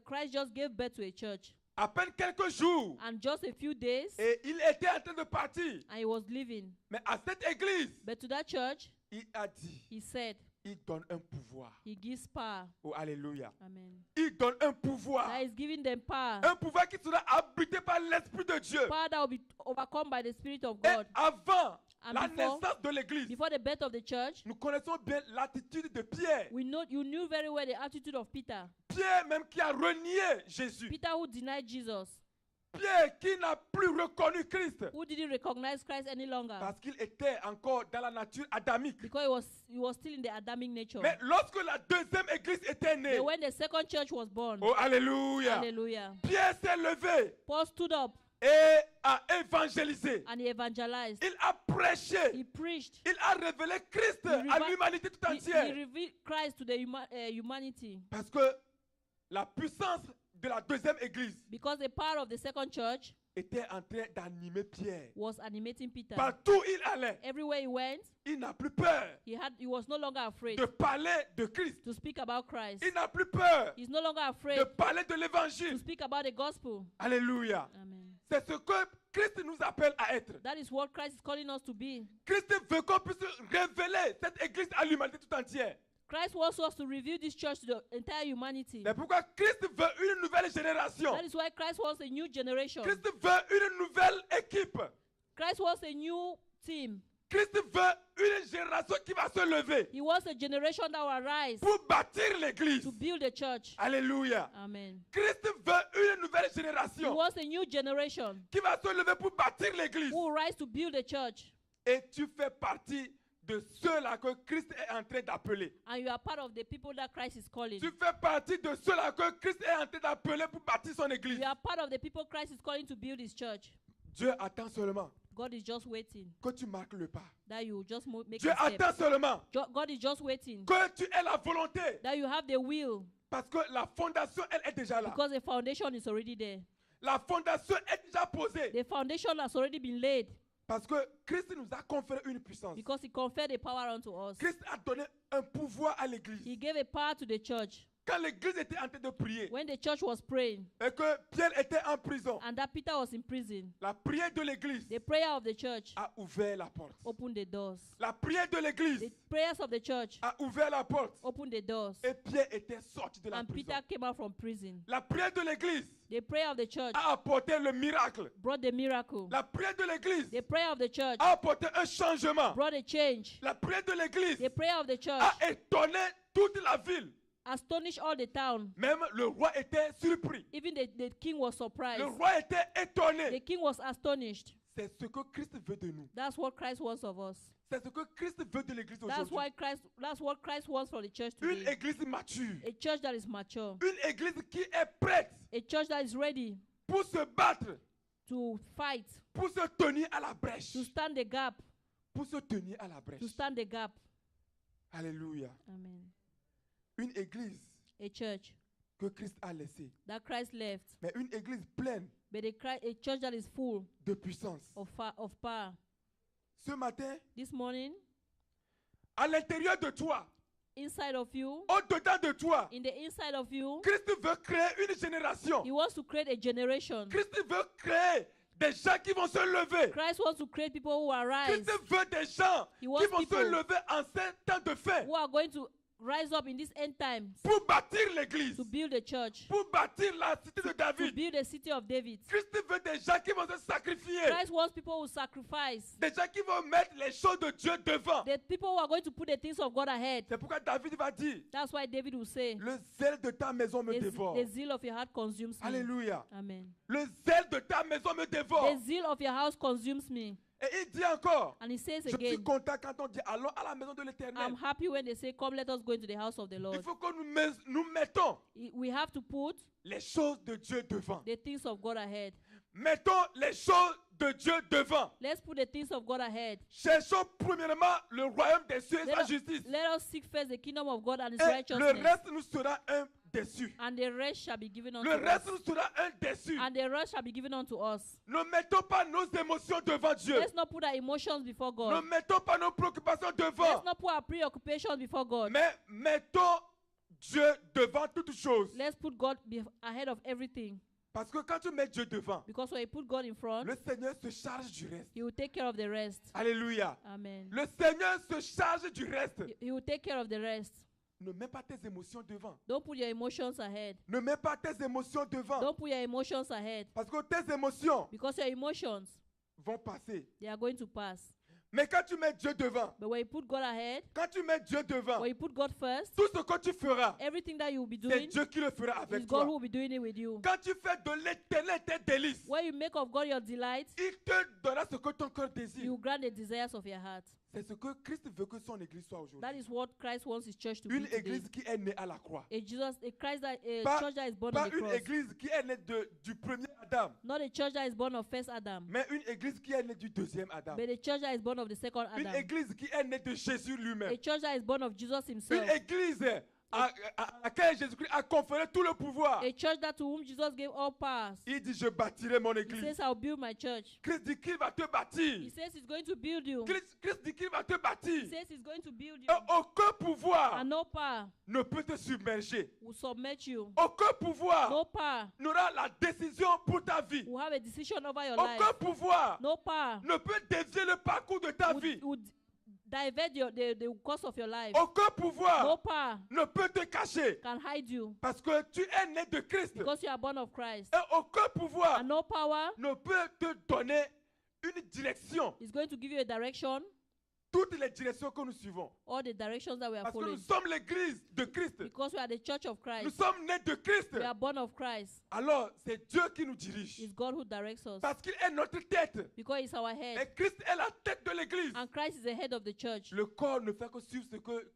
Christ just gave birth to a church. À peine quelques jours, And just a few days, et il était en train de partir. and He was leaving. Mais à cette Église, But to that church, il a dit, He said, il donne un pouvoir. He gives power. Oh, alléluia. Amen. Il donne un pouvoir. That is giving them power. Un pouvoir qui sera habité par l'Esprit de Dieu. Power that will be overcome by the Spirit of Et God. avant And la before- naissance de l'Église, Before the birth of the church, nous connaissons bien l'attitude de Pierre. you knew very well the attitude of Peter. Pierre même qui a renié Jésus. Peter who denied Jesus. Pierre qui n'a plus reconnu Christ who didn't recognize Christ any longer parce qu'il était encore dans la nature adamique. because he was still in the Adamic nature. Mais lorsque la deuxième église était née, But when the second church was born, oh alléluia, hallelujah, Pierre s'est levé Paul stood up et a évangélisé. and he evangelized. Il a prêché. He preached. Il a révélé Christ à l'humanité tout He entière. revealed Christ to the humanity. Parce que la puissance de la deuxième église Because the power of the second church était en train d'animer Pierre. was animating Peter. Partout il allait, Everywhere he went, il n'a plus peur he was no longer afraid de parler de Christ. to speak about Christ. Il n'a plus peur He's no longer afraid de parler de to l'évangile. speak about the gospel. Alléluia. Amen. C'est ce que Christ nous appelle à être. That is what Christ is calling us to be. Christ veut qu'on puisse révéler cette église à l'humanité tout entière. Christ wants us to reveal this church to the entire humanity. C'est pourquoi Christ veut une nouvelle génération. That is why Christ wants a new generation. Christ veut une nouvelle équipe. Christ wants a new team. Christ veut une génération qui va se lever He wants a generation that will arise pour bâtir l'église. to build the church. Alléluia. Amen. Christ veut une nouvelle He génération wants a new generation qui va se lever pour bâtir l'église. who will rise to build the church. Et tu fais partie de ceux-là que Christ est en train d'appeler. And you are part of the people that Christ is calling. Tu fais partie de ceux-là que Christ est en train d'appeler pour bâtir son église. You are part of the people Christ is calling to build his church. Dieu attend seulement God is just waiting que tu marques le pas. that you just make Dieu a step. attend seulement God is just waiting que tu aies la volonté. that you have the will, Parce que la fondation, elle est déjà là. because the foundation is already there. La fondation est déjà posée. The foundation has already been laid Parce que Christ nous a conféré une puissance. because he conferred a power unto us. Christ a donné un pouvoir à l'église. He gave a power to the church. Quand l'église était en train de prier When the church was praying et que Pierre était en prison, and that Peter was in prison, la prière de l'église the prayer of the church a ouvert la porte. opened the doors. La prière de l'église The prayers of the church a ouvert la porte. opened the doors. Et Pierre était sorti de la And prison. Peter came out from prison. La prière de l'église The prayer of the church a apporté le miracle. brought the miracle. La prière de l'église The prayer of the church a apporté un changement. brought a change. La prière de l'église The prayer of the church a étonné toute la ville. astonished all the town. Même le roi était surpris. Even the king was surprised. Le roi était The étonné. king was astonished. C'est ce que Christ veut de nous. That's what Christ wants of us. C'est ce que Christ veut de l'église That's aujourd'hui. what Christ wants for the church Une today. église mature. A church that is mature. Une église qui est prête A church that is ready pour se battre, to fight, pour se tenir à la brèche. to stand the gap, Pour se tenir à la brèche. to stand the gap. Alléluia. Amen. Une église A church que Christ a laissée. that Christ left, Mais une église pleine but a church that is full de puissance. of power. Ce matin, This morning, à l'intérieur de toi, inside of you, au-dedans de toi, in the inside of you, Christ veut créer une génération. he wants to create a generation. Christ veut créer des gens qui vont se lever. Christ wants to create people who arise, Christ veut des gens He qui wants vont se people lever en ces temps de fin who are going to rise up in these end times pour bâtir l'église, to build a church, pour bâtir la cité de to David. build a city of David. Christ veut des gens qui vont se sacrifier, Christ wants people who sacrifice, des gens qui vont mettre les choses de Dieu devant. the people who are going to put the things of God ahead. C'est pourquoi David va dire, That's why David will say, le zèle de ta maison me dévore. the zeal of your heart consumes me. Alléluia. Amen. Le zèle de ta maison me dévore. The zeal of your house consumes me. Et il dit encore, And he says je suis again, content quand on dit allons à la maison de l'Éternel. I'm happy when they say, come, let us go into the house of the Il Lord. faut que nous mettons We have to put les choses de Dieu devant. the things of God ahead. Mettons les choses de Dieu devant. Let's put the things of God ahead. Cherchons premièrement le royaume des cieux et sa Let us, justice. let us seek first the kingdom of God and his Et le righteousness. reste nous sera un déçu. And the rest shall be given unto Le us. reste nous sera un déçu. And the rest shall be given unto us. Ne mettons pas nos émotions devant Dieu. Let's not put our emotions before Ne God. mettons pas nos préoccupations devant. Let's not put our preoccupations before God. Mais mettons Dieu devant toutes choses. Let's put God ahead of everything. Parce que quand tu mets Dieu devant, Because when you put God in front, le Seigneur se charge du reste. he will take care of the rest. Alléluia. Amen. Le Seigneur se charge du reste. He will take care of the rest. Ne mets pas tes émotions devant. Don't put your emotions ahead. Ne mets pas tes émotions devant. Don't put your emotions ahead. Parce que tes émotions Because your emotions, vont passer. they are going to pass. Mais quand tu mets Dieu devant, But when you put God ahead, quand tu mets Dieu devant, when you put God first, tout ce que tu feras, everything that you will be c'est doing Dieu qui le fera is avec God who toi. will be doing it with you. Quand tu fais de l'éternel tes délices, When you make of God your delight, il te donnera ce que ton cœur désire. you grant the desires of your heart. C'est ce que Christ veut que son église soit That aujourd'hui. is what Christ wants his church to be Une today. église qui est née à la croix. A Pas, church that is born pas on the une cross. église qui est née du premier Adam, Not a church that is born of first Adam, mais une église qui est née du deuxième Adam. but a church that is born of the second Une Adam. église qui est née de Jésus A lui-même. church that is born of Jesus Une himself. église à laquelle Jésus-Christ a conféré tout le pouvoir. A church that to whom Jesus gave all powers. Il dit, je bâtirai mon He église. says, I'll build my church. Christ dit qu'il va te He bâtir. says he's going to build you. Christ dit qu'il va te He bâtir. says he's going to build you. Et aucun pouvoir And no power ne peut te submerger. will submit you. Aucun pouvoir No power n'aura la décision pour ta vie. will have a decision over your Aucun life. pouvoir No power ne peut dévier le parcours de ta vie. would divert the course of your life. Aucun No pouvoir power ne peut te cacher. can hide you Parce que tu es né de Christ. because you are born of Christ. Et aucun pouvoir And no power ne peut te donner une direction. is going to give you a direction, Toutes les directions que nous suivons. all the directions that we are Parce que nous following. sommes l'église de Christ. Because we are the church of Nous Christ. sommes nés de Christ. We are born of Christ. Alors, c'est Dieu qui nous dirige. It's God who directs us. Parce qu'il est notre tête. Because he's our head. Et Christ est la tête de l'église. And Christ is the head of the church. Le corps ne fait que suivre ce que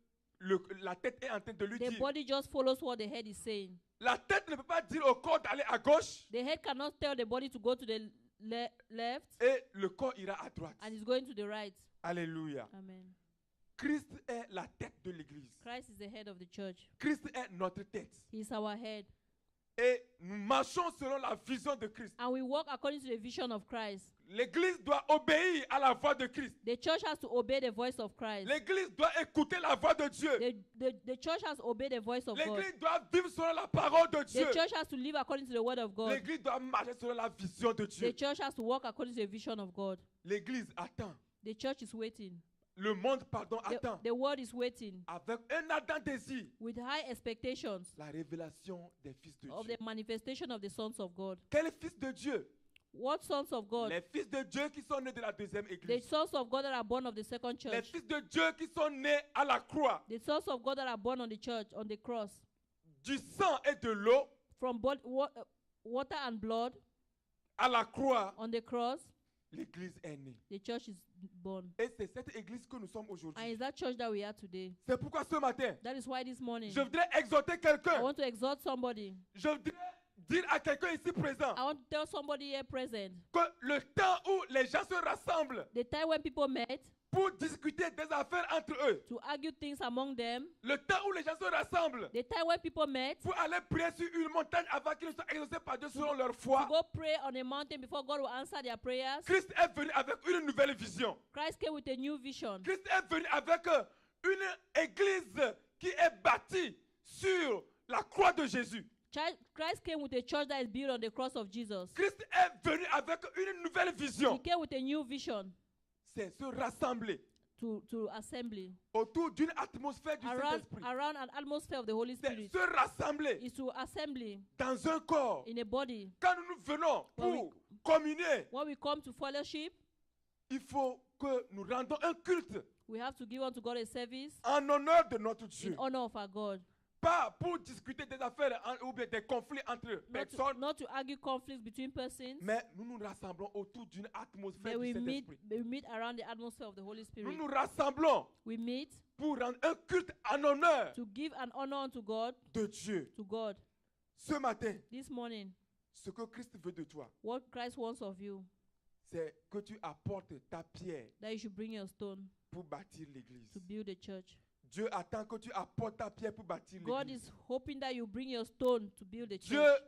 la tête est en train de lui The dire. body just follows what the head is saying. La tête ne peut pas dire au corps d'aller à gauche The head cannot tell the body to go to the left et le corps ira à droite. and it's going to the right. Alléluia. Amen. Christ est la tête de l'église. Christ is the head of the church. Christ est notre tête. He's our head. Et nous marchons selon la vision de Christ. And we walk according to the vision of Christ. L'église doit obéir à la voix de Christ. The church has to obey the voice of Christ. L'église doit écouter la voix de Dieu. The church has to obey the voice of God. L'église doit vivre selon la parole de Dieu. The church has to live according to the word of God. L'église doit marcher selon la vision de Dieu. The church has to walk according to the vision of God. L'église attend. The church is waiting. Le monde, attend. The world is waiting Avec un ardent désir. with high expectations La révélation des fils de of Dieu. the manifestation of the sons of God. Quels fils de Dieu? What sons of God? Les fils de Dieu qui sont nés de la deuxième The église. sons of God that are born of the second Les church. fils de Dieu qui sont nés à la croix. The sons of God that are born on the church, on the cross. Du sang et de l'eau From water and blood à la croix. on the cross, L'église est née. the church is born. Et c'est cette église que nous sommes And aujourd'hui. it's that church that we are today. C'est pourquoi ce matin, That is why this morning je voudrais exhorter I quelqu'un. want to exhort somebody. Je voudrais dire à quelqu'un ici présent I want to tell somebody here present. que le temps où les gens se rassemblent The time when people met pour discuter des affaires entre eux, to argue things among them, le temps où les gens se rassemblent the time when people met pour aller prier sur une montagne avant qu'ils ne soient exaucés par Dieu selon leur to foi, go pray on a mountain before God will answer their prayers, Christ est venu avec une nouvelle vision. Christ came with a new vision. Christ est venu avec une église qui est bâtie sur la croix de Jésus. Christ came with a church that is built on the cross of Jesus. Christ est venu avec une nouvelle He vision. came with a new vision C'est se rassembler to assembly autour d'une atmosphère du around Saint-Esprit. an atmosphere of the Holy C'est Spirit. se rassembler Is to assembly dans un corps. in a body. Quand nous venons pour communier, When we come to fellowship, il faut que nous rendons un culte we have to give unto God a service en honneur de notre in Dieu. honor of our God. Pas pour discuter des affaires ou bien des conflits entre personnes, Not to argue conflicts between persons, mais nous nous rassemblons autour d'une atmosphère but du we Saint-Esprit. meet around the atmosphere of the Holy Nous Spirit. nous rassemblons We meet pour rendre un culte en honneur to give an honor unto God, de Dieu. to God. Ce matin, This morning, ce que Christ veut de toi, what Christ wants of you, c'est que tu apportes ta pierre that you should bring your stone pour bâtir l'église. to build a church. Dieu attend que tu apportes ta pierre pour bâtir God l'église. is hoping that you bring your stone to build a Dieu church.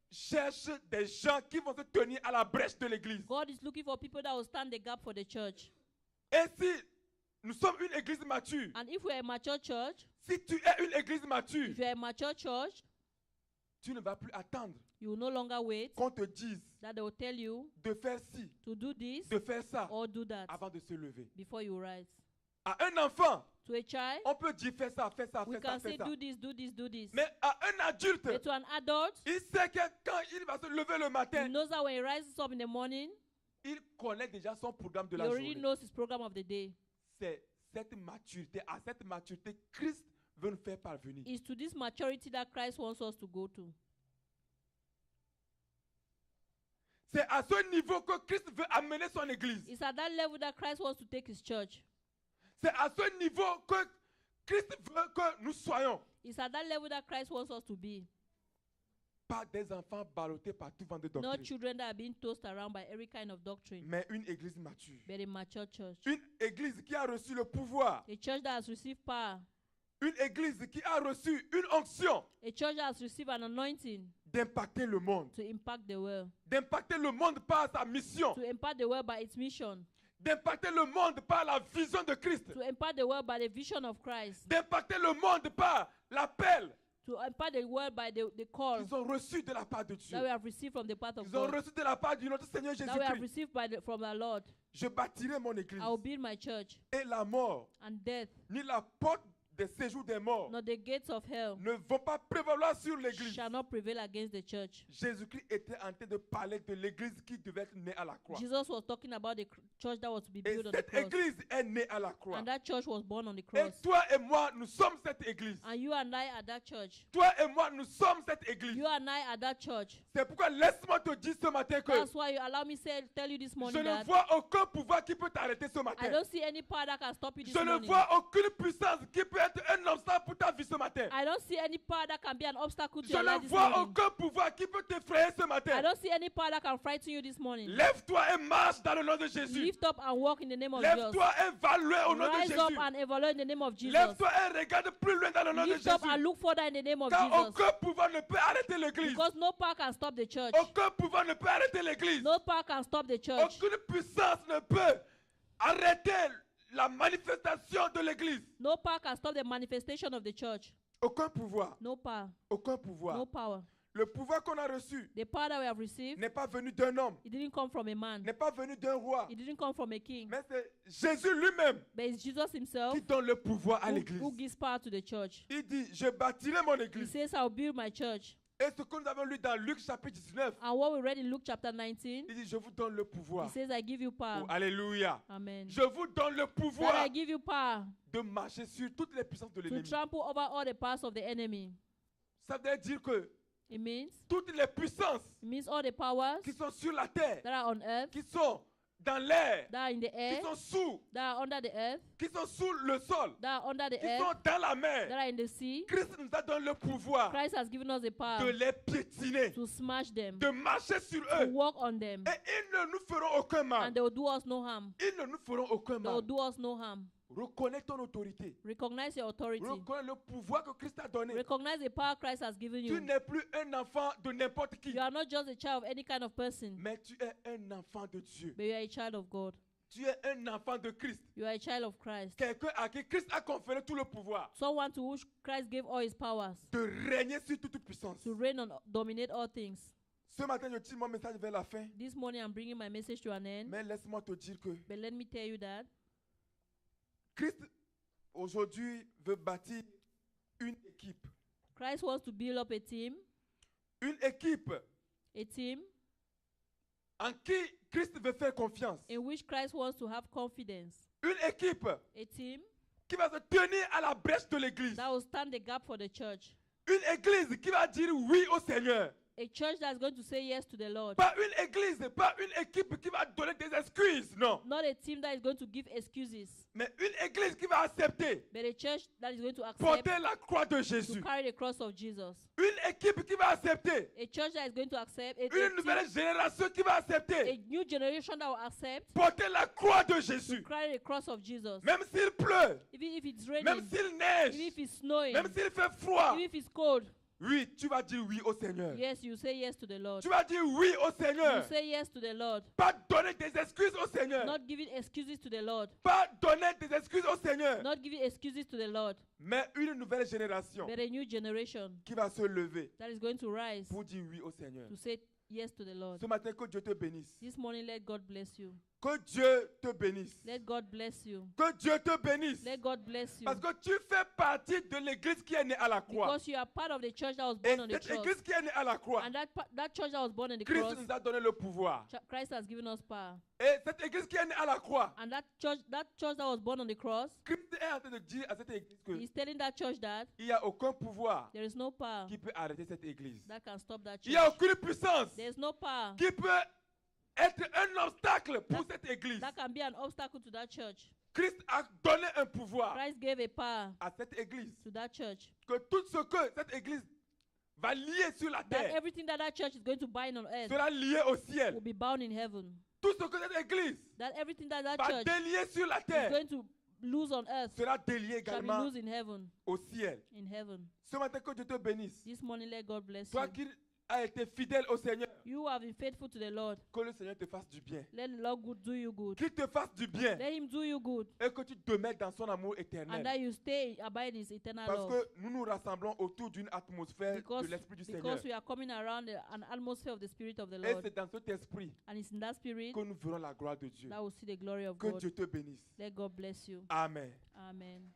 cherche des gens qui vont se tenir à la brèche de l'église. God is looking for people that will stand the gap for the church. Et si nous sommes une église mature, And if we're a mature church, si tu es une église mature, if you're a mature church, tu ne vas plus attendre you will no longer wait qu'on te dise that they will tell you de faire ci, to do this de faire ça, or do that avant de se lever. before you rise. À un enfant, To a child, on peut dire fais ça, fais ça, we fais ça, can say fais ça. do this, do this, do this. Mais à un adulte, But to an adult, il sait que quand il va se lever le he matin, knows that when he rises up in the morning, il connaît déjà son programme de He la already journée. knows his program of the day. C'est cette maturité, à cette maturité, Christ veut nous faire parvenir. It's to this maturity that Christ wants us to go to. C'est à ce niveau que Christ veut amener son église. It's at that level that Christ wants to take his church. C'est à ce niveau que Christ veut que nous soyons. It's at that level that Christ wants us to be. Pas des enfants ballottés par tout vent de Not doctrine, children that are being tossed around by every kind of doctrine, mais une église mature. but a mature church. Une église qui a reçu le pouvoir. A church that has received power. Une église qui a reçu une onction A church that has received an anointing d'impacter le monde. to impact the world. D'impacter le monde par sa mission. To impact the world by its mission. D'impacter le monde par la vision de Christ. To impact the world by the vision of Christ. D'impacter le monde par l'appel To impact the world by the call qu'ils ont reçu de la part de Dieu. that we have received from the path of Ils ont God. reçu de la part de notre Seigneur That we have Jésus-Christ. received from our Lord. Je bâtirai mon église. I will build my church, Et la mort, and death, ni la porte des séjours des morts, not the gates of hell, ne vont pas prévaloir sur l'église. shall not prevail against the church. Jésus-Christ était en train de parler de l'église qui devait être née à la croix. Jesus was talking about the church that was to be Et built on the cette cross. église est née à la croix. And that church was born on the Et cross. toi et moi, nous sommes cette église. And you and I are that church. Toi et moi, nous sommes cette église. You and I are that church. C'est pourquoi laisse-moi te dire ce matin que That's why you allow me tell you this je morning ne that vois aucun pouvoir qui peut t'arrêter ce I matin. don't see any power that can stop you this Je ne morning. vois aucune puissance qui peut être un obstacle pour ta vie ce matin. I don't see any power that can be an obstacle to Je your life ne this vois morning. aucun pouvoir qui peut t'effrayer ce I matin. don't see any power that can frighten you this morning. Lève-toi et marche dans le nom de Jésus. Lift up and walk in the name of Jesus. Lève-toi et évalue au nom de Rise up Jésus. and evaluate in the name of Jesus. Lève-toi et regarde plus loin dans le nom de Lift up and Jésus. look further in the name of Car Jesus. aucun pouvoir ne peut arrêter l'église. Because no power can stop the church. Aucun pouvoir ne peut arrêter l'église. No power can stop the church. Aucune puissance ne peut arrêter la manifestation de l'église. No power can stop the manifestation of the church. Aucun pouvoir. No power. Aucun No pouvoir. power. Le pouvoir qu'on a reçu The power that we have received, n'est pas venu d'un homme, it didn't come from a man. n'est pas venu d'un roi, It didn't come from a king. mais c'est Jésus lui-même But it's Jesus himself qui donne le pouvoir à l'église. who gives power to the church. Il dit, je bâtirai mon He église. says, I'll build my church. Et ce que nous avons lu dans Luc chapitre 19, And what we read in Luke chapter 19, il dit, je vous donne le he pouvoir. says, I give you power. Oh, alléluia. Amen. Je vous donne le That pouvoir I give you power de marcher sur toutes les puissances de to l'ennemi. trample over all the powers of the enemy. Ça veut dire que It means toutes les puissances all the powers qui sont sur la terre, that are on earth, qui sont dans l'air, that are in the qui air, sont sous, that are under the earth, qui sont sous le sol, that are under the qui sont earth, dans la that mer, are in the sea. Christ nous a donné le pouvoir Christ has given us the de power les piétiner, to smash them, de marcher sur to eux. walk on them, Et ils ne nous feront aucun mal. and they will do us no harm. Ils ne nous feront aucun They will mal. do us no harm. Reconnais ton autorité. Recognize your authority. Reconnais le pouvoir que Christ a donné. Recognize the power Christ has given Tu you. n'es plus un enfant de n'importe qui, You are not just a child of any kind of person, mais tu es un enfant de Dieu. but you are a child of God. Tu es un enfant de Christ. You are a child of Christ. Quelqu'un à qui Christ a conféré tout le pouvoir Someone to which Christ gave all his powers de régner sur toute puissance. to reign and dominate all things. Ce matin, je tire mon message vers la fin, This morning I'm bringing my message to an end, mais laisse-moi te dire que but let me tell you that Christ aujourd'hui veut bâtir une équipe. Christ wants to build up a team Une équipe en qui Christ veut faire confiance. in which Christ wants to have confidence. Une équipe A team qui va se tenir à la brèche de l'église. that will stand the gap for the church. Une église qui va dire oui au Seigneur. A church that's going to say yes to the Lord. Pas une église, pas une équipe qui va donner des excuses, non. Not a team that is going to give excuses, Mais une église qui va accepter but a church that is going to accept porter la croix de to Jésus. carry the cross of Jesus. Une équipe qui va accepter. A church that is going to accept, Une nouvelle génération qui va a accepter new generation that will accept porter la croix de Jésus. carry the cross of Jesus. Même s'il pleut, Even if it's même raining, s'il even neige, if it's snowing, même s'il fait froid. even if it's cold, Oui, tu vas dire oui au Seigneur. yes, you say yes to the Lord. Tu vas dire oui au You Seigneur. say yes to the Lord. Pas donner des excuses au Seigneur. Not giving excuses to the Lord. Pas donner des excuses au Seigneur. Not giving excuses to the Lord. Mais une nouvelle génération But a new generation qui va se lever that is going to rise pour dire oui au Seigneur. to say yes to the Lord. Ce matin, que Dieu te bénisse. This morning, let God bless you. Que Dieu te bénisse. Let God bless you. Que Dieu te bénisse. Let God bless you. Parce que tu fais partie de l'église qui est née à la croix. Because you are part of the church that was Et born on the cette cross. église qui est née à la croix, And that church that was born on the Christ cross, nous a donné le pouvoir. Christ has given us power. Et cette église qui est née à la croix, And that church that was born on the cross, Christ est en train de dire à cette église he's telling that church that qu'il n'y a aucun pouvoir there is no power qui peut arrêter cette église. that can stop that Il n'y a church. aucune puissance There is no power qui peut être un obstacle pour cette église. that can be an obstacle to that church. Christ a donné un pouvoir Christ gave a power à cette église to that church. que tout ce que cette église va lier sur la That terre everything that church is going to bind on earth sera lié au will ciel. be bound in heaven. Tout ce que cette église That everything that va church délier sur la is terre going to lose on earth sera délié shall be également loose in heaven. au ciel. In heaven. Ce matin, que Dieu te bénisse. This morning, let God bless Toi you. qui as été fidèle au Seigneur, You have been faithful to the Lord. que le Seigneur te fasse du bien. Let the Lord do you good. Qu'il te fasse du bien Let Him do you good. et que tu demeures dans son amour And éternel. that you abide in His eternal Parce love. que nous nous rassemblons autour d'une atmosphère Because, de l'Esprit du Seigneur. because we are coming around an atmosphere of the Spirit of the Et Lord. c'est dans cet esprit And it's in that Spirit que nous verrons la gloire de Dieu. that will see the glory of Que God. Dieu te bénisse. Let God bless you. Amen. Amen.